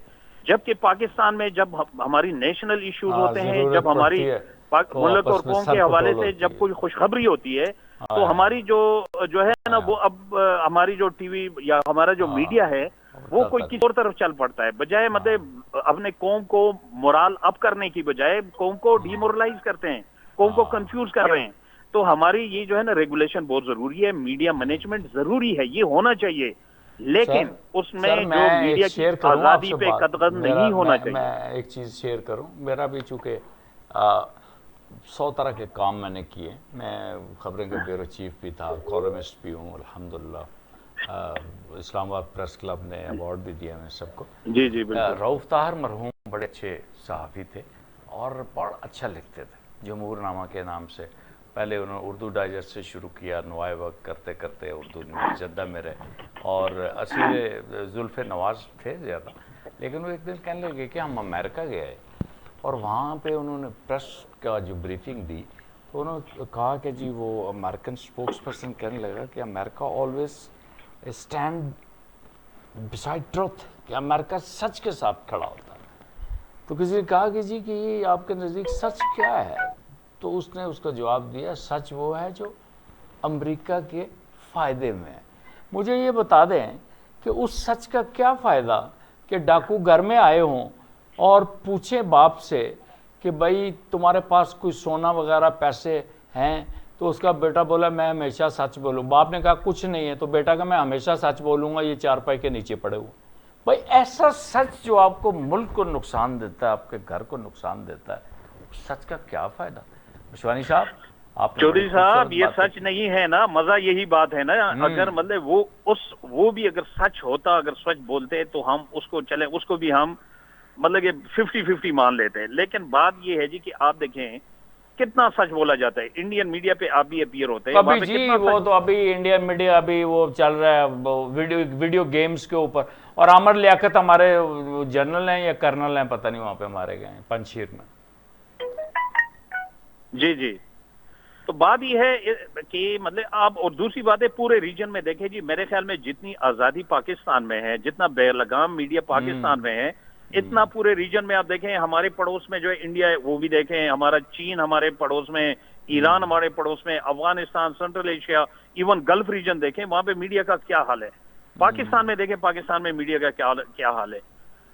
E: جبکہ پاکستان میں جب ہماری نیشنل ایشوز ہوتے ہیں، جب ہماری ملک اور قوم کے حوالے سے جب کوئی خوشخبری ہوتی ہے تو ہماری جو ہے نا وہ اب ہماری جو ٹی وی یا ہمارا جو میڈیا ہے وہ کوئی کسی اور طرف چل پڑتا ہے، بجائے مطلب اپنے قوم کو مورال اپ کرنے کی بجائے قوم کو ڈی مورلائز کرتے ہیں، قوم کو کنفیوز کر رہے ہیں۔ تو ہماری یہ جو ہے نا ریگولیشن بہت ضروری ہے، میڈیا مینجمنٹ ضروری ہے، یہ ہونا چاہیے، لیکن اس میں جو میڈیا کی آزادی پہ قدغن نہیں ہونا چاہیے۔
A: میں ایک چیز شیئر کروں، میرا بھی چونکہ 100 طرح کے کام میں نے کیے، میں خبریں کے بیورو چیف بھی تھا، کالمسٹ بھی ہوں الحمدللہ، اسلام آباد پریس کلب نے ایوارڈ بھی دیا میں سب کو۔
E: جی بالکل۔
A: رؤف طاہر مرحوم بڑے اچھے صحافی تھے اور بڑا اچھا لکھتے تھے، جمہور نامہ کے نام سے، پہلے انہوں نے اردو ڈائجسٹ سے شروع کیا، نوائے وقت کرتے کرتے اردو جدہ میں رہے، اور اصل زلف نواز تھے زیادہ، لیکن وہ ایک دن کہنے لگے کہ ہم امریکہ گئے اور وہاں پہ انہوں نے پریس کا جو بریفنگ دی تو انہوں نے کہا کہ جی وہ امریکن سپوکس پرسن کہنے لگا کہ امریکہ آلویز اسٹینڈ بسائڈ ٹروتھ، کہ امریکہ سچ کے ساتھ کھڑا ہوتا ہے۔ تو کسی نے کہا کہ جی کہ یہ آپ کے نزدیک سچ کیا ہے؟ تو اس نے اس کا جواب دیا، سچ وہ ہے جو امریکہ کے فائدے میں ہے۔ مجھے یہ بتا دیں کہ اس سچ کا کیا فائدہ کہ ڈاکو گھر میں آئے ہوں اور پوچھیں باپ سے کہ بھائی تمہارے پاس کوئی سونا وغیرہ پیسے ہیں، تو اس کا بیٹا بولا میں ہمیشہ سچ بولوں، باپ نے کہا کچھ نہیں ہے، تو بیٹا کہا میں ہمیشہ سچ بولوں گا، یہ چارپائی کے نیچے پڑے ہوئے۔ بھائی ایسا سچ جو آپ کو ملک کو نقصان دیتا ہے، آپ کے گھر کو نقصان دیتا ہے، سچ کا کیا فائدہ؟ مشوانی صاحب، آپ
E: چودھری صاحب یہ سچ نہیں ہے نا، مزہ یہی بات ہے نا، اگر مطلب وہ بھی اگر سچ ہوتا، اگر سچ بولتے تو ہم اس کو چلے، اس کو بھی ہم مطلب کہ 50-50 مان لیتے ہیں، لیکن بات یہ ہے جی کہ آپ دیکھیں کتنا سچ بولا جاتا ہے، انڈین میڈیا پہ آپ بھی اپیئر ہوتے ہیں
A: ابھی جی، وہ تو ابھی انڈین میڈیا ابھی وہ چل رہا ہے ویڈیو گیمز کے اوپر، اور عامر لیاقت ہمارے جنرل ہیں یا کرنل ہیں پتہ نہیں، وہاں پہ مارے گئے ہیں پنجشیر میں۔
E: جی تو بات یہ ہے کہ مطلب آپ، اور دوسری بات ہے پورے ریجن میں دیکھیں جی، میرے خیال میں جتنی آزادی پاکستان میں ہے، جتنا بے لگام میڈیا پاکستان میں ہے، اتنا پورے ریجن میں آپ دیکھیں، ہمارے پڑوس میں جو ہے انڈیا ہے وہ بھی دیکھیں، ہمارا چین ہمارے پڑوس میں، ایران ہمارے پڑوس میں، Afghanistan, central Asia, even golf region دیکھیں، وہاں پہ میڈیا کا کیا حال ہے، پاکستان میں دیکھیں پاکستان میں میڈیا کا کیا حال ہے۔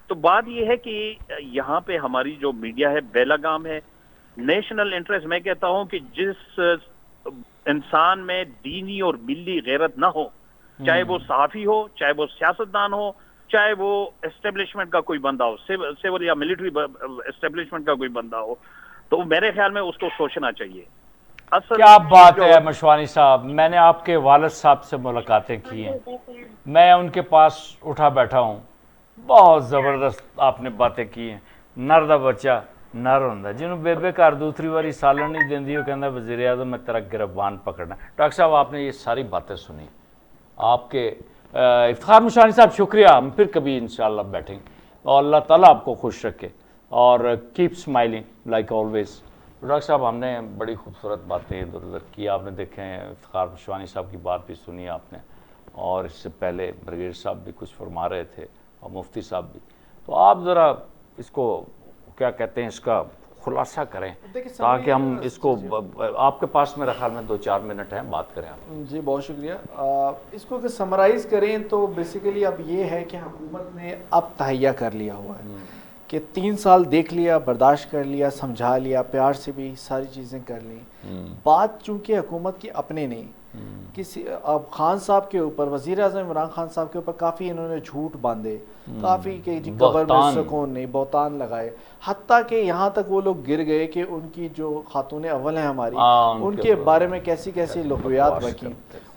E: تو بات یہ ہے کہ یہاں پہ ہماری جو میڈیا ہے بے لگام ہے، نیشنل انٹرسٹ، میں کہتا ہوں کہ جس انسان میں دینی اور ملی غیرت نہ ہو، چاہے وہ صحافی ہو، چاہے وہ سیاستدان ہو، چاہے وہ اسٹیبلشمنٹ کا کوئی بندہ ہو، سول یا ملٹری اسٹیبلشمنٹ کا کوئی بندہ ہو، تو میرے خیال میں اس کو سوچنا چاہیے۔
A: کیا بات ہے مشوانی صاحب، میں نے آپ کے والد صاحب سے ملاقاتیں کی ہیں، میں ان کے پاس اٹھا بیٹھا ہوں، بہت زبردست آپ نے باتیں کی ہیں۔ نر دا بچہ نر ہوندا، جنہوں بے کار دوسری واری سالن نہیں دیندی، وہ کہندا وزیر اعظم میں تیرا گربان پکڑنا۔ ڈاکٹر صاحب آپ نے یہ ساری باتیں سنی، آپ کے افتخار مشوانی صاحب شکریہ، ہم پھر کبھی انشاءاللہ بیٹھیں گے، اور اللہ تعالیٰ آپ کو خوش رکھے، اور keep smiling like always. Doctor صاحب ہم نے بڑی خوبصورت باتیں ادھر ادھر کی، آپ نے دیکھے ہیں افتخار مشوانی صاحب کی بات بھی سنی آپ نے، اور اس سے پہلے بریگیڈیئر صاحب بھی کچھ فرما رہے تھے، اور مفتی صاحب بھی، تو آپ ذرا اس کو کیا کہتے ہیں، اس کا خلاصہ کریں تاکہ ہم اس کو، آپ کے پاس میرا خیال میں 2-4 منٹ ہیں، بات کریں آپ۔
B: جی بہت شکریہ۔ اس کو اگر سمرائز کریں تو بیسیکلی اب یہ ہے کہ حکومت نے اب تہیہ کر لیا ہوا ہے کہ 3 سال دیکھ لیا، برداشت کر لیا، سمجھا لیا، پیار سے بھی ساری چیزیں کر لیں۔ بات چونکہ حکومت کی اپنے نہیں، کسی اب خان صاحب کے اوپر، وزیر اعظم عمران خان صاحب کے اوپر کافی انہوں نے جھوٹ باندھے، کافی کہ جی قبر میں سکون نہیں، بہتان لگائے، حتیٰ کہ یہاں تک وہ لوگ گر گئے کہ ان کی جو خاتون اول ہیں ہماری، ان کے بارے میں کیسی کیسی لغویات بکیں۔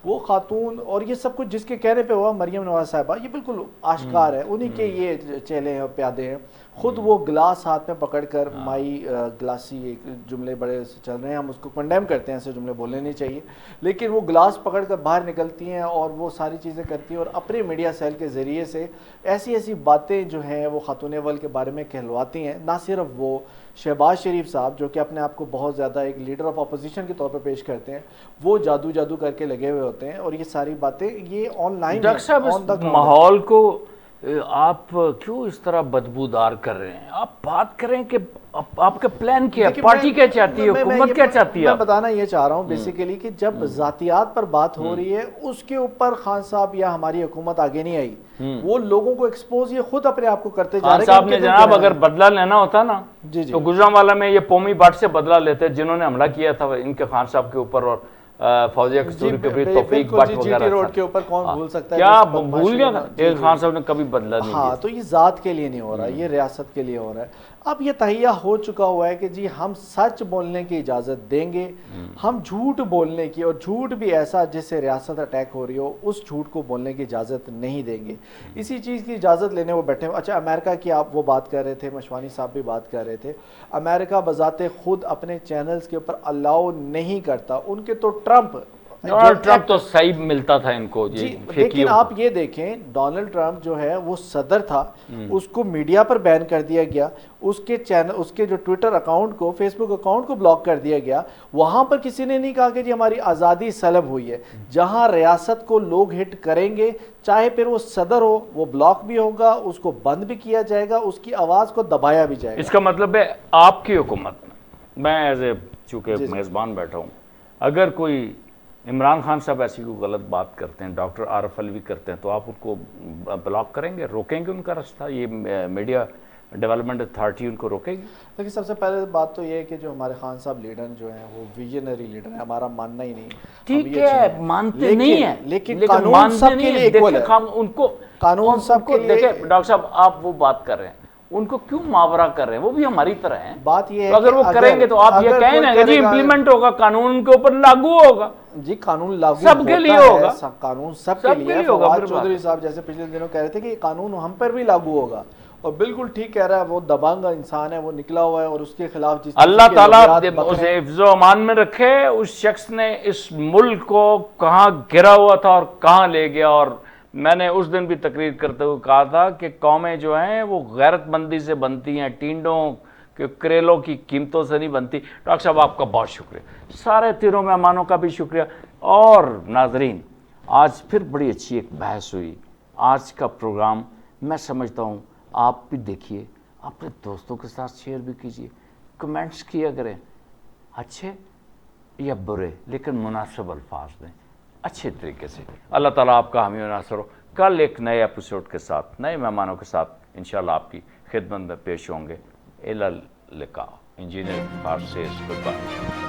B: وہ خاتون، اور یہ سب کچھ جس کے کہنے پہ ہوا مریم نواز صاحبہ، یہ بالکل آشکار ہے، انہی کے یہ چیلے ہیں، پیادے ہیں۔ خود وہ گلاس ہاتھ میں پکڑ کر، مائی گلاسی، ایک جملے بڑے چل رہے ہیں، ہم اس کو کنڈیم کرتے ہیں، ایسے جملے بولنے نہیں چاہیے، لیکن وہ گلاس پکڑ کر باہر نکلتی ہیں اور وہ ساری چیزیں کرتی ہیں، اور اپنے میڈیا سیل کے ذریعے سے ایسی ایسی باتیں جو ہیں وہ خاتون اول کے بارے میں کہلواتی ہیں۔ نہ صرف وہ، شہباز شریف صاحب جو کہ اپنے آپ کو بہت زیادہ ایک لیڈر آف اپوزیشن کے طور پہ پیش کرتے ہیں، وہ جادو کر کے لگے ہوئے ہوتے ہیں، اور یہ ساری باتیں یہ آن لائن۔
A: ڈاکٹر صاحب اس ماحول کو آپ کیوں اس طرح بدبودار کر رہے ہیں؟ آپ بات کریں کہ آپ کا پلان کیا ہے، پارٹی کیا چاہتی ہے، حکومت کیا چاہتی ہے؟
B: میں بتانا یہ چاہ رہا ہوں بیسیکلی کہ جب ذاتیات پر بات ہو رہی ہے، اس کے اوپر خان صاحب یا ہماری حکومت آگے نہیں آئی، وہ لوگوں کو ایکسپوز یہ خود اپنے آپ کو کرتے جا رہے ہیں۔
A: خان صاحب نے جناب اگر بدلہ لینا ہوتا نا تو گجرانوالہ میں یہ پومی بٹ سے بدلہ لیتے جنہوں نے حملہ کیا تھا ان کے خان صاحب کے اوپر، اور فوزیہ کستوری کے بھی توفیق بٹ وغیرہ
B: روڈ کے اوپر کون بھول سکتا ہے؟
A: کیا بھول گیا نا، ایک خان صاحب نے کبھی بدلہ نہیں۔
B: ہاں، تو یہ ذات کے لیے نہیں ہو رہا، یہ ریاست کے لیے ہو رہا ہے۔ اب یہ تہیہ ہو چکا ہوا ہے کہ جی ہم سچ بولنے کی اجازت دیں گے، ہم جھوٹ بولنے کی، اور جھوٹ بھی ایسا جس سے ریاست اٹیک ہو رہی ہو، اس جھوٹ کو بولنے کی اجازت نہیں دیں گے۔ اسی چیز کی اجازت لینے وہ بیٹھے ہیں۔ اچھا، امریکہ کی آپ وہ بات کر رہے تھے، مشوانی صاحب بھی بات کر رہے تھے، امریکہ بذات خود اپنے چینلز کے اوپر الاؤ نہیں کرتا، ان کے تو
A: ڈونلڈ ٹرمپ تو صحیح ملتا تھا ان کو جی،
B: لیکن آپ یہ دیکھیں ڈونلڈ ٹرمپ جو ہے وہ صدر تھا، اس کو میڈیا پر بین کر دیا گیا، اس کے چینل، اس کے جو ٹویٹر اکاؤنٹ کو، فیس بک اکاؤنٹ کو بلاک کر دیا گیا۔ وہاں پر کسی نے نہیں کہا کہ جی ہماری آزادی سلب ہوئی ہے۔ جہاں ریاست کو لوگ ہٹ کریں گے، چاہے پھر وہ صدر ہو، وہ بلاک بھی ہوگا، اس کو بند بھی کیا جائے گا، اس کی آواز کو دبایا بھی جائے گا۔
A: اس کا مطلب ہے آپ کی حکومت میں ایز اے چونکہ میزبان بیٹھا ہوں، اگر کوئی عمران خان صاحب ایسی کوئی غلط بات کرتے ہیں، ڈاکٹر عارف علوی کرتے ہیں، تو آپ ان کو بلاک کریں گے، روکیں گے ان کا راستہ؟ یہ میڈیا ڈیولپمنٹ اتھارٹی ان کو روکے گی؟
B: لیکن سب سے پہلے بات تو یہ ہے کہ جو ہمارے خان صاحب لیڈر جو ہیں وہ ویژنری لیڈر ہیں، ہمارا ماننا ہی نہیں۔
A: ٹھیک ہے، مانتے نہیں ہیں،
B: لیکن قانون سب کے لیے ایکول ہے۔
A: ان کو
B: قانون سب کے لیے،
A: دیکھیں ڈاکٹر صاحب آپ وہ بات کر رہے ہیں، ان کو کیوں محاورہ کر رہے ہیں؟ وہ بھی ہماری طرح ہیں۔
B: بات یہ ہے
A: اگر وہ کریں گے تو آپ یہ کہیں نا کہ جی امپلیمنٹ ہوگا، قانون ان کے اوپر لاگو ہوگا۔
B: جی قانون لاگو
A: سب کے لیے ہوگا،
B: قانون سب کے لیے ہوگا۔ فواد چودھری صاحب جیسے پچھلے دنوں کہہ رہے تھے کہ یہ قانون ہم پر بھی لاگو ہوگا، اور بالکل ٹھیک کہہ رہا ہے، وہ دبنگ انسان ہے، وہ نکلا ہوا ہے، اور اس کے خلاف جس
A: اللہ تعالیٰ اسے حفظ و امان میں رکھے۔ اس شخص نے اس ملک کو کہاں گرا ہوا تھا اور کہاں لے گیا، اور میں نے اس دن بھی تقریر کرتے ہوئے کہا تھا کہ قومیں جو ہیں وہ غیرت مندی سے بنتی ہیں، ٹینڈوں کے کریلوں کی قیمتوں سے نہیں بنتی۔ ڈاکٹر صاحب آپ کا بہت شکریہ، سارے تیروں مہمانوں کا بھی شکریہ، اور ناظرین آج پھر بڑی اچھی ایک بحث ہوئی۔ آج کا پروگرام میں سمجھتا ہوں آپ بھی دیکھیے، اپنے دوستوں کے ساتھ شیئر بھی کیجیے، کمنٹس کیا کریں، اچھے یا برے لیکن مناسب الفاظ دیں، اچھے طریقے سے۔ اللہ تعالیٰ آپ کا حامی و ناصر ہو۔ کل ایک نئے ایپیسوڈ کے ساتھ، نئے مہمانوں کے ساتھ انشاءاللہ آپ کی خدمت میں پیش ہوں گے۔ الی اللقاء۔ انجینئر فار سیز گڈ بائے۔